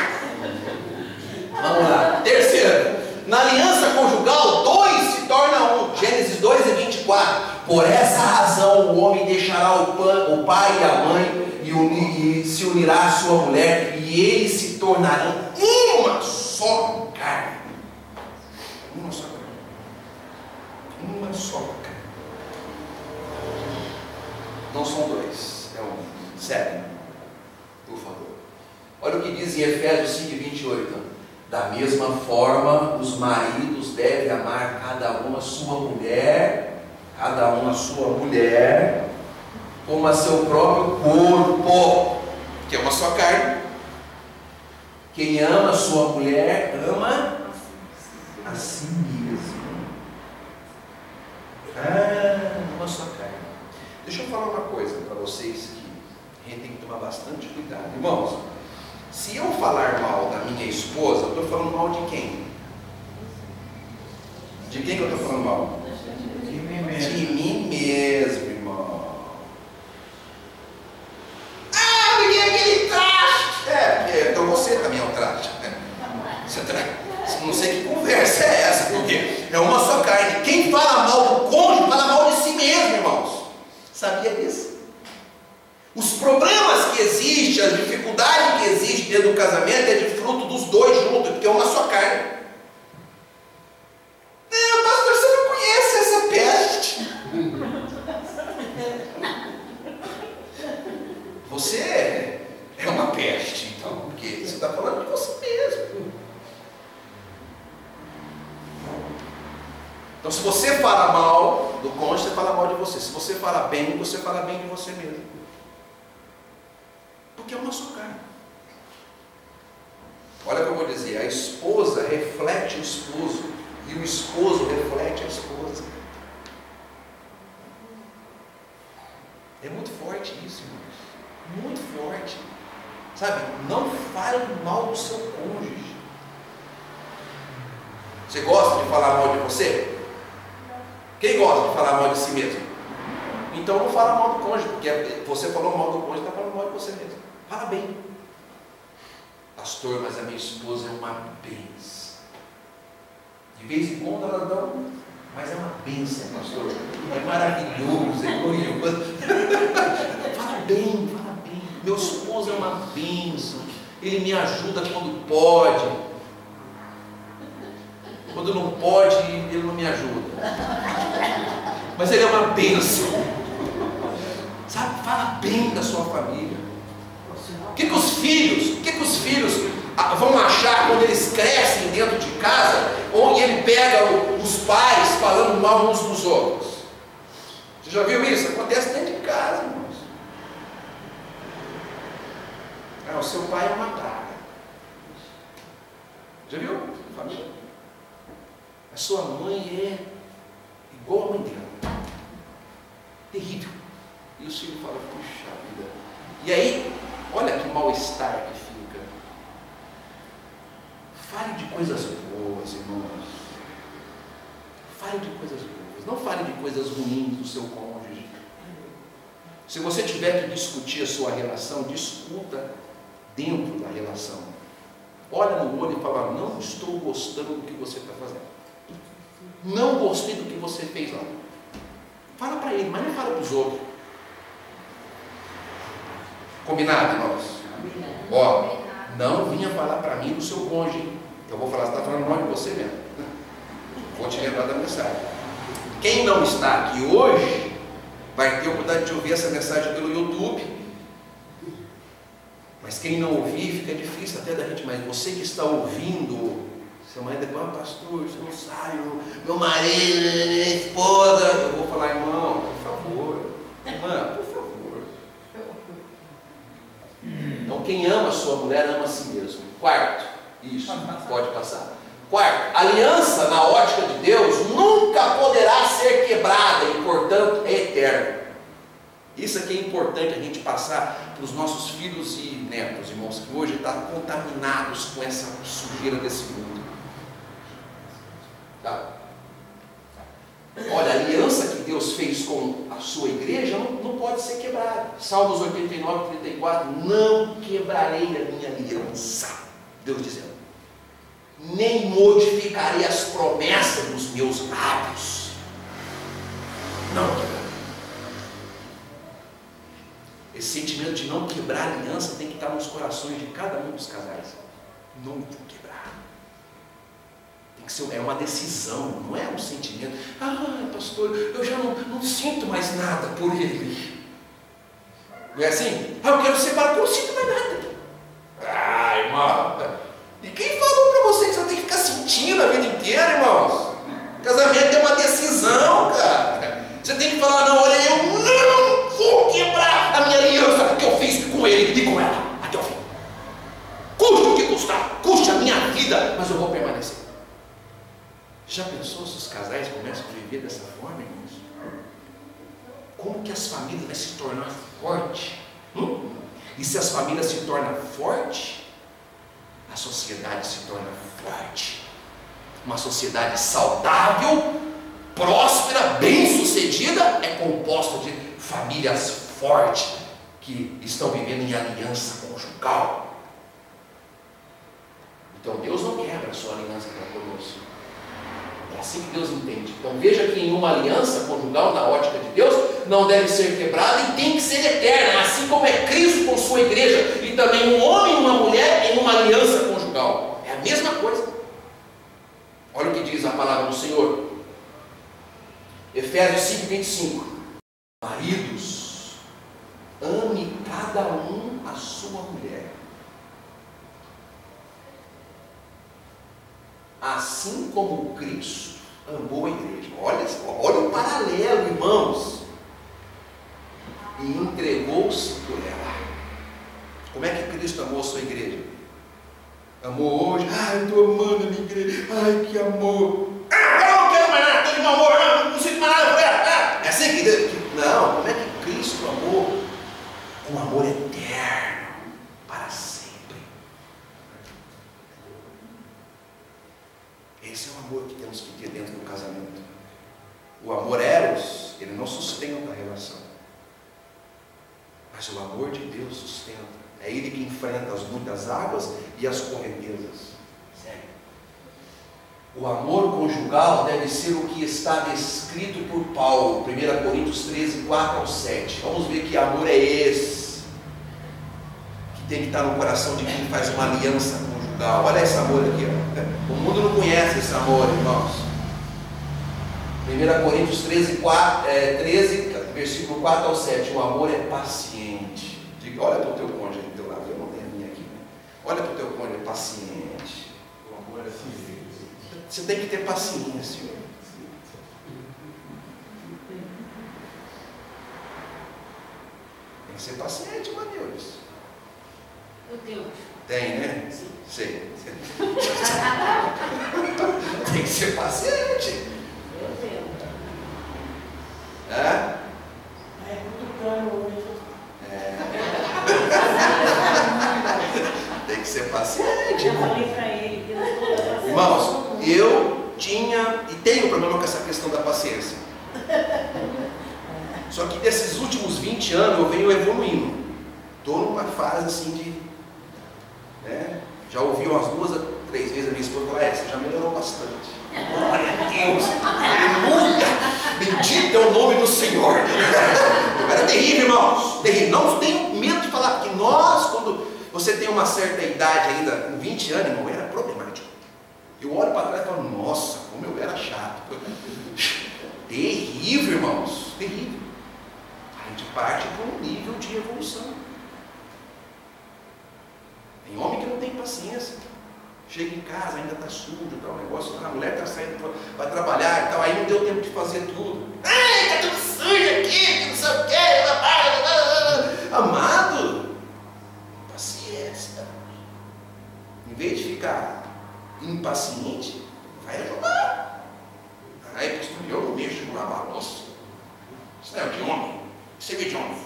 Vamos lá. Terceiro, na aliança conjugal, dois se torna um. Gênesis 2:24. Por essa razão o homem deixará o pai e a mãe e se unirá à sua mulher, e eles se tornarão uma só carne. Uma só carne. Uma só carne. Não são dois, é um. Segue, por favor. Olha o que diz em Efésios 5:28. Da mesma forma, os maridos devem amar cada um a sua mulher, como a seu próprio corpo, que é uma só carne. Quem ama a sua mulher, ama a si mesmo. Uma só carne. Deixa eu falar uma coisa para vocês que a gente tem que tomar bastante cuidado. Irmãos, se eu falar mal da minha esposa, eu estou falando mal de quem? De quem que eu estou falando mal? De mim mesmo, irmão. Porque aquele traste. Então você também é um traste. Não sei que conversa é essa, porque é uma só carne. Quem fala mal do cônjuge, fala mal de si mesmo, irmãos. Sabia disso? Os problemas que existem, as dificuldades que existem dentro do casamento é de fruto dos dois juntos, porque é uma só carne. Pastor, você não conhece essa peste. Você é uma peste, então, porque você está falando de você mesmo. Então, se você fala mal do cônjuge, você fala mal de você. Se você fala bem, você fala bem de você mesmo. Porque é uma só carne. Olha o que eu vou dizer. A esposa reflete o esposo. E o esposo reflete a esposa. É muito forte isso, irmãos. Muito forte. Sabe? Não fale mal do seu cônjuge. Você gosta de falar mal de você? Quem gosta de falar mal de si mesmo? Então não fala mal do cônjuge, porque você falou mal do cônjuge, está falando mal de você mesmo. Fala bem. Pastor, mas a minha esposa é uma bênção. De vez em quando ela dá mas é uma bênção, pastor. É maravilhoso, é glorioso. Fala bem, fala bem. Meu esposo é uma bênção. Ele me ajuda quando pode. Quando não pode, ele não me ajuda. Mas ele é uma bênção. Sabe, fala bem da sua família. O que os filhos vão achar quando eles crescem dentro de casa, onde ele pega os pais falando mal uns dos outros? Você já viu isso? Acontece dentro de casa, irmãos. O seu pai é uma praga. Já viu? Família? A sua mãe é igual a mãe dela. Terrível. E o filho fala, puxa vida. E aí, olha que mal-estar que fica. Fale de coisas boas, irmãos. Fale de coisas boas. Não fale de coisas ruins do seu cônjuge. Se você tiver que discutir a sua relação, discuta dentro da relação. Olha no olho e fala, não estou gostando do que você está fazendo. Não gostei do que você fez lá. Fala para ele, mas não fala para os outros. Combinado, irmãos? Ó, não vinha falar para mim do seu cônjuge. Eu vou falar, você está falando o nome de você mesmo. Vou te lembrar da mensagem. Quem não está aqui hoje vai ter a oportunidade de ouvir essa mensagem pelo YouTube. Mas quem não ouvir, fica difícil até da gente. Mas você que está ouvindo, seu marido é pastor, você não sabe, meu marido, minha esposa. Eu vou falar, irmão, por favor. Irmã, por favor. Então quem ama a sua mulher, ama a si mesmo. Quarto, isso, pode passar. Quarto, aliança na ótica de Deus nunca poderá ser quebrada e portanto é eterna. Isso aqui é importante a gente passar para os nossos filhos e netos, irmãos, que hoje estão contaminados com essa sujeira desse mundo. Tá? Olha, a aliança que Deus fez com a sua igreja não pode ser quebrada. Salmos 89, 34, não quebrarei a minha aliança. Deus dizendo, nem modificarei as promessas dos meus lábios. Não quebrarei. Esse sentimento de não quebrar a aliança tem que estar nos corações de cada um dos casais. Não vou quebrar. Tem que ser, é uma decisão, não é um sentimento. Ah, pastor, eu já não sinto mais nada por ele. Não é assim? Ah, eu quero separar, eu não sinto mais nada. Ah, irmão. E quem falou para você que você tem que ficar sentindo a vida inteira, irmãos? Casamento é uma decisão, cara. Você tem que falar, não, olha, eu não vou quebrar a minha aliança que eu fiz com ele e com ela até o fim. Custe o que custar, custe a minha vida, mas eu vou permanecer. Já pensou se os casais começam a viver dessa forma, irmãos? Como que as famílias vão se tornar fortes? E se as famílias se tornam fortes, a sociedade se torna forte. Uma sociedade saudável, próspera, bem-sucedida, é composta de famílias fortes que estão vivendo em aliança conjugal. Então Deus não quebra a sua aliança para conosco. É assim que Deus entende. Então veja que em uma aliança conjugal, na ótica de Deus, não deve ser quebrada e tem que ser eterna, assim como é Cristo com sua igreja, e também um homem e uma mulher em uma aliança conjugal. É a mesma coisa. Olha o que diz a palavra do Senhor. Efésios 5, 25. Maridos, ame cada um a sua mulher, assim como Cristo amou a igreja. Olha o paralelo, irmãos. E entregou-se por ela. Como é que Cristo amou a sua igreja? Amor hoje, ai, eu estou amando a minha igreja, ai, que amor. Eu não quero mais nada, estou de mau amor, não sinto mais nada por ela. É assim que Deus. Não, como é que Cristo amou? Um amor eterno, para sempre. Esse é o amor que temos que ter dentro do casamento. O amor eros, ele não sustenta a relação, mas o amor de Deus sustenta. É Ele que enfrenta as muitas águas e as correntezas. Sério. O amor conjugal deve ser o que está descrito por Paulo, 1 Coríntios 13, 4 ao 7. Vamos ver que amor é esse, que tem que estar no coração de quem faz uma aliança conjugal. Olha esse amor aqui, ó. O mundo não conhece esse amor, irmãos. 1 Coríntios 13, versículo 4 ao 7. O amor é paciente. Diga, olha para o teu cônjuge do teu lado, eu não tenho a minha aqui, né? Olha para o teu cônjuge, é paciente. O amor é assim. Você tem que ter paciência. Tem que ser paciente, Mateus. Eu tenho. Tem, né? Sim. Sei. Tem que ser paciente. Eu tenho. É? Tem que ser paciente. Eu falei para ele que eu toda paciência. Irmãos, eu tinha e tenho problema com essa questão da paciência. Só que desses últimos 20 anos eu venho evoluindo. Estou numa fase assim de... Né? Já ouvi umas 2 a 3 vezes a minha esposa falar, você já melhorou bastante. Glória a Deus! Aleluia! Bendito Bendito é o nome do Senhor. Era terrível, irmãos. Terrível. Não tenho medo de falar, porque nós, quando você tem uma certa idade ainda, com 20 anos, irmão, era problemático. Eu olho para trás e falo, nossa, como eu era chato. Terrível, irmãos. Terrível. A gente parte para um nível de evolução. Tem homem que não tem paciência. Chega em casa, ainda está sujo, tal negócio, a mulher está saindo para trabalhar e tal, aí não deu tempo de fazer tudo. Ai, está tudo sujo aqui, não sei o quê. Amado, paciência. Em vez de ficar impaciente, vai ajudar. Aí, pastor, eu não mexo com lavar louça. Isso não é de homem. Você vê de homem.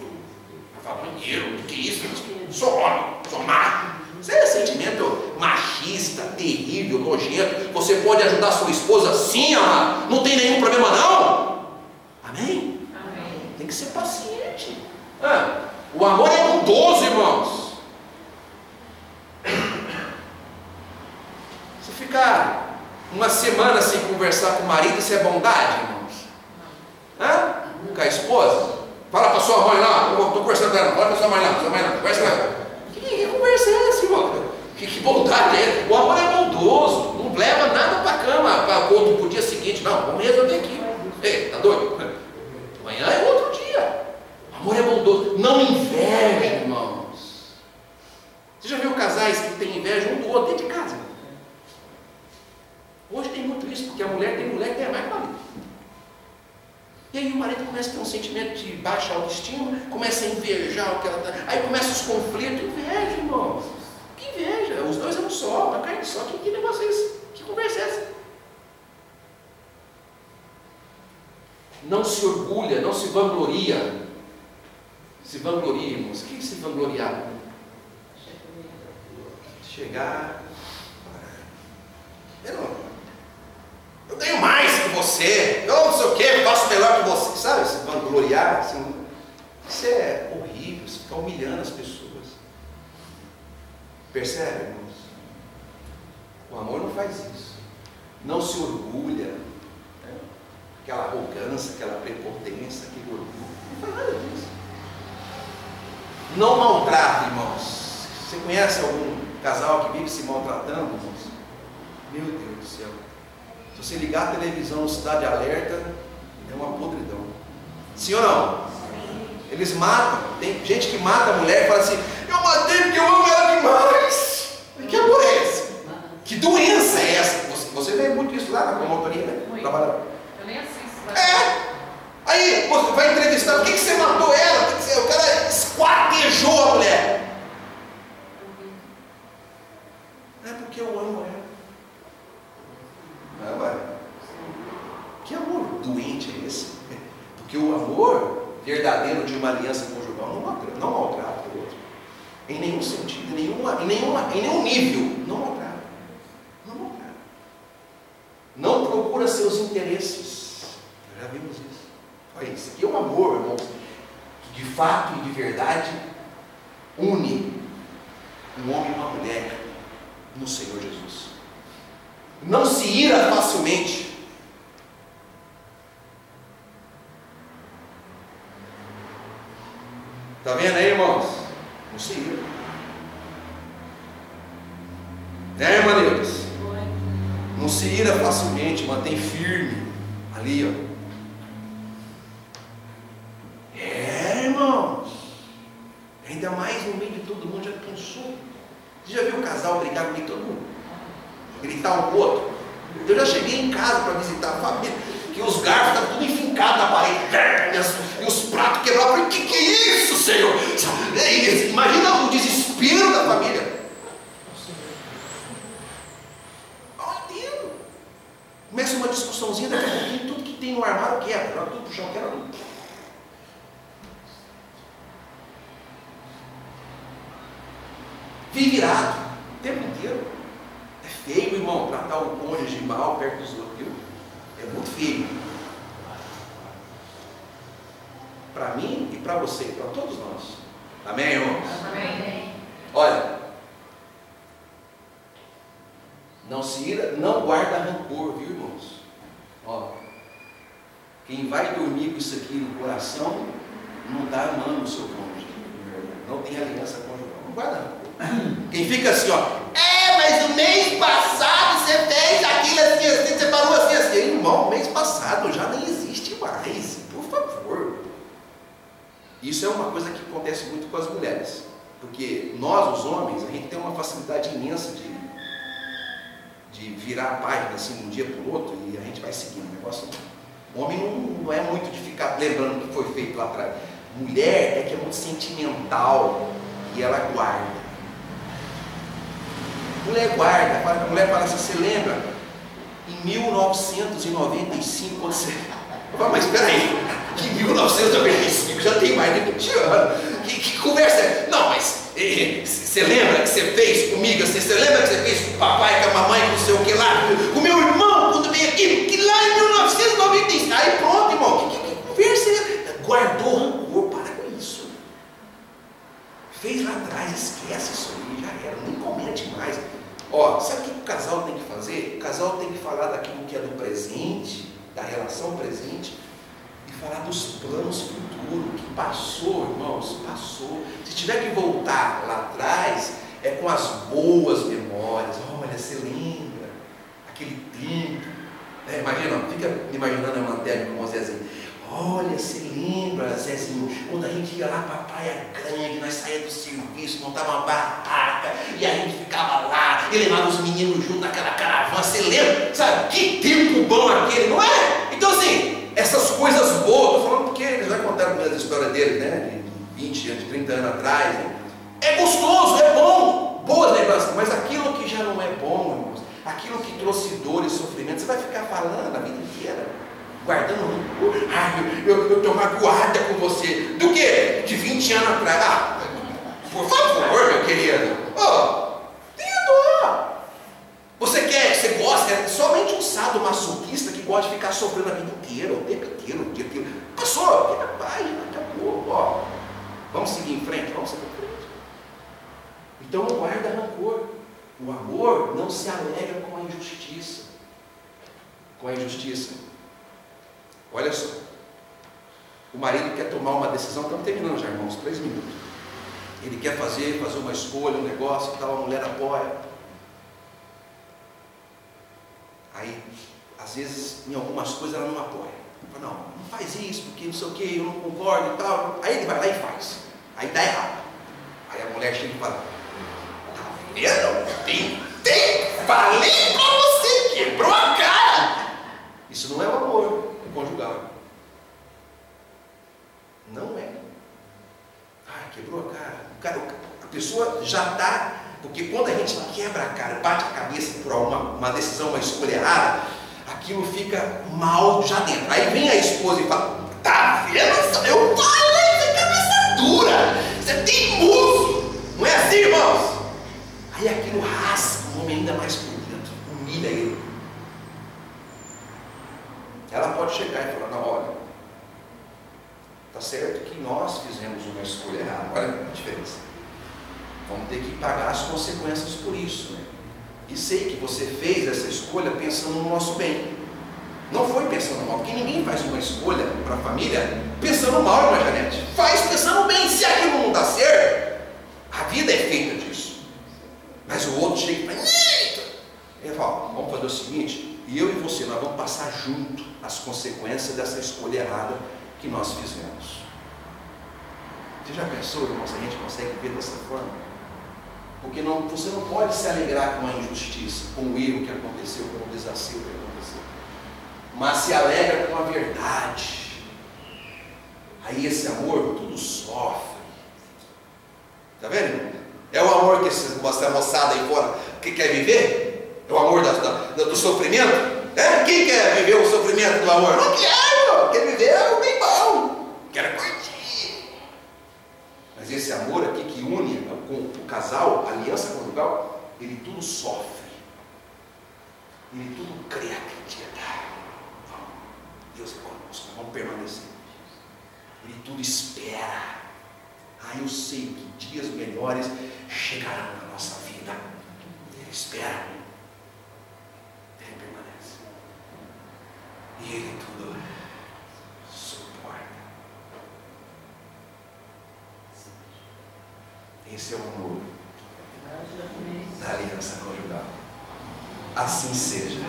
Eu falo, banheiro, o que é isso? Sou homem, sou macho. Isso é sentimento machista, terrível, nojento. Você pode ajudar sua esposa? Sim, amado. Não tem nenhum problema, não. Amém? Amém. Tem que ser paciente. O amor é bondoso, irmãos. Se ficar uma semana sem conversar com o marido, isso é bondade, irmãos? Com a esposa? Fala para sua mãe lá, eu estou conversando com ela. Fala para sua mãe lá, conversa com ela. Que conversa é essa, irmão? Que bondade é? O amor é bondoso, não leva nada para a cama, para o dia seguinte. Não, vamos resolver aqui. Ei, tá doido? Amanhã é outro dia. O amor é bondoso, não inveja, irmãos. Você já viu casais que têm inveja um do outro dentro de casa? Hoje tem muito isso, porque a mulher tem mulher que tem mais que o marido. E aí o marido começa a ter um sentimento de baixa autoestima, começa a invejar o que ela está. Aí começam os conflitos. Inveja, irmãos. Que inveja? Os dois eram só, uma carne só. Que negócio é esse? Que conversa é essa? Não se orgulha, não se vangloria. Se vangloria, irmãos. O que é se vangloriar? Chegar. Eu tenho mais que você, eu não sei o que, eu faço melhor que você, sabe? Se vangloriar, assim, isso é horrível, você fica humilhando as pessoas. Percebe, irmãos? O amor não faz isso, não se orgulha, né? Aquela arrogância, aquela prepotência, aquele orgulho, não faz nada disso. Não maltrata, irmãos. Você conhece algum casal que vive se maltratando, irmãos? Meu Deus do céu. Se você ligar a televisão no Cidade Alerta, é uma podridão. Sim ou não? Sim. Eles matam. Tem gente que mata a mulher e fala assim, eu matei porque eu amo ela demais. Que amor é esse? Que doença é essa? Você vê muito isso lá na promotoria, né? Trabalhando. Eu nem assisto. Aí você vai entrevistar, por que você matou ela? O cara esquartejou a mulher. É porque eu amo ela. Que amor doente é esse? Porque o amor verdadeiro de uma aliança conjugal não maltrata o outro. Em nenhum sentido, em nenhum nível. Não maltrata. Não maltrata. Não procura seus interesses. Já vimos isso. Olha, isso aqui é um amor, irmão, que de fato e de verdade une um homem e uma mulher no Senhor Jesus. Não se ira facilmente. Está vendo aí, irmãos? Não se ira. Né, irmã Neudes? Não se ira facilmente, mantém firme. Ali, ó. Irmãos. Ainda mais no meio de todo mundo, já pensou? Você já viu o casal brigar com todo mundo? Gritar um com o outro? Eu já cheguei em casa para visitar a família, que os garfos estavam tudo enfincados na parede, e os pratos quebrados. Eu falei, que é isso, Senhor? Imagina o desespero da família. Não entendo. Começa uma discussãozinha, daqui a pouquinho tudo que tem no armário quebra, joga tudo pro chão, quebra tudo. Vive virado o tempo inteiro. É feio, irmão, tratar o cônjuge mal perto dos outros, viu? É muito feio. Para mim e para você, para todos nós. Amém, irmãos? Amém. Olha, não se ira, não guarda rancor, viu, irmãos? Ó, Quem vai dormir com isso aqui no coração não está amando o seu cônjuge. Não tem aliança conjugal. Não guarda rancor. Quem fica assim, ó, mas o mês passado você fez aquilo assim, assim, você falou assim, assim. Irmão, mês passado já nem existe mais. Por favor. Isso é uma coisa que acontece muito com as mulheres. Porque nós, os homens, a gente tem uma facilidade imensa de virar a página assim de um dia para o outro e a gente vai seguindo o negócio. O homem não é muito de ficar lembrando o que foi feito lá atrás. Mulher é que é muito sentimental e ela guarda. Mulher guarda. A mulher fala assim, você lembra? Em 1995, quando você... Eu falo, mas espera aí, que 1995 já tem mais de 20 anos. Que conversa é? Não, mas você lembra que você fez comigo assim? Você lembra que você fez com o papai, com a mamãe, com não sei o que lá? Com o meu irmão, quando veio aqui, que lá em 1995. Aí pronto, irmão, que conversa é? Guardou rancor, para com isso. Fez lá atrás, esquece isso aí, já era, nem comente mais. Ó, sabe o que o casal tem que fazer? O casal tem que falar daquilo que é do presente, da relação presente, e falar dos planos futuros, que passou, irmãos, passou. Se tiver que voltar lá atrás, é com as boas memórias. Olha, você lembra aquele tempo, né? Imagina, fica imaginando a Mantega com o Zezinho. Olha, você lembra, Zezinho, quando a gente ia lá para a Praia Grande, nós saíamos do serviço, montava uma barraca, e a gente ficava lá, e levava os meninos junto naquela caravana, você lembra? Sabe, que tempo bom aquele, não é? Então assim, essas coisas boas, estou falando porque eles já contaram as histórias deles, né, de 20 anos, de 30 anos atrás, né? É gostoso, é bom, boas lembranças, mas aquilo que já não é bom, irmãos, aquilo que trouxe dor e sofrimento, você vai ficar falando a vida inteira. Guardando rancor. Eu estou magoada com você. Do que? De 20 anos atrás. Por favor, meu querido. Tenha dó. Você gosta, é somente um sadomasoquista que gosta de ficar sofrendo a vida inteira, o tempo inteiro, o dia inteiro. Passou, fica página, acabou. Vamos seguir em frente, Então não guarda rancor. O amor não se alegra com a injustiça. Olha só, o marido quer tomar uma decisão, estamos terminando já, irmãos, 3 minutos. Ele quer fazer uma escolha, um negócio e tal, a mulher apoia. Aí, às vezes, em algumas coisas ela não apoia. Fala, não faz isso, porque não sei o que, eu não concordo e tal. Aí ele vai lá e faz. Aí dá errado. Aí a mulher chega e fala, tá vendo? Falei pra você, quebrou a cara. Isso não é o amor conjugal. Não é. Quebrou a cara. A pessoa já está. Porque quando a gente quebra a cara, bate a cabeça por uma decisão, uma escolha errada, aquilo fica mal já dentro. Aí vem a esposa e fala, tá vendo? Eu falei, você é cabeça dura, você é teimoso. Não é assim, irmãos? Aí aquilo rasga o homem ainda mais por dentro, humilha ele. Ela pode chegar e falar, não, olha, está certo que nós fizemos uma escolha errada, olha a diferença. Vamos ter que pagar as consequências por isso, né? E sei que você fez essa escolha pensando no nosso bem. Não foi pensando mal, porque ninguém faz uma escolha para a família pensando mal, não é, Janete? Faz pensando bem. Se aquilo não dá certo, a vida é feita disso. Mas o outro chega e fala, ele fala, vamos fazer o seguinte, e eu e você, nós vamos passar junto as consequências dessa escolha errada que nós fizemos. Você já pensou, irmão, se a gente consegue ver dessa forma? Porque você não pode se alegrar com a injustiça, com o erro que aconteceu, com o desacerto que aconteceu, mas se alegra com a verdade. Aí esse amor tudo sofre. Está vendo, irmão? É o amor que essa moçada aí fora que quer viver? É o amor do sofrimento? Quem quer viver o sofrimento do amor? Não quero! Quer viver o bem bom. Quero curtir. Mas esse amor aqui que une o casal, a aliança conjugal, ele tudo sofre. Ele tudo crê, acredita. Deus é conosco, vamos permanecer. Ele tudo espera. Eu sei que dias melhores chegarão na nossa vida. Ele espera. E ele tudo Esse é o amor da aliança conjugal. Assim seja.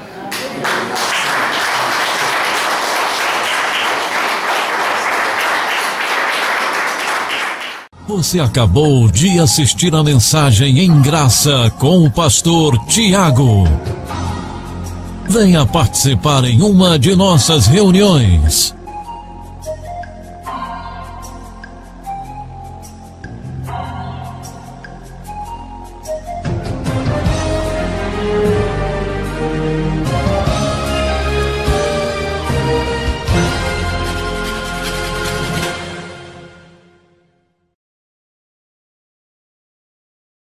Você acabou de assistir a mensagem em graça com o pastor Tiago. Venha participar em uma de nossas reuniões.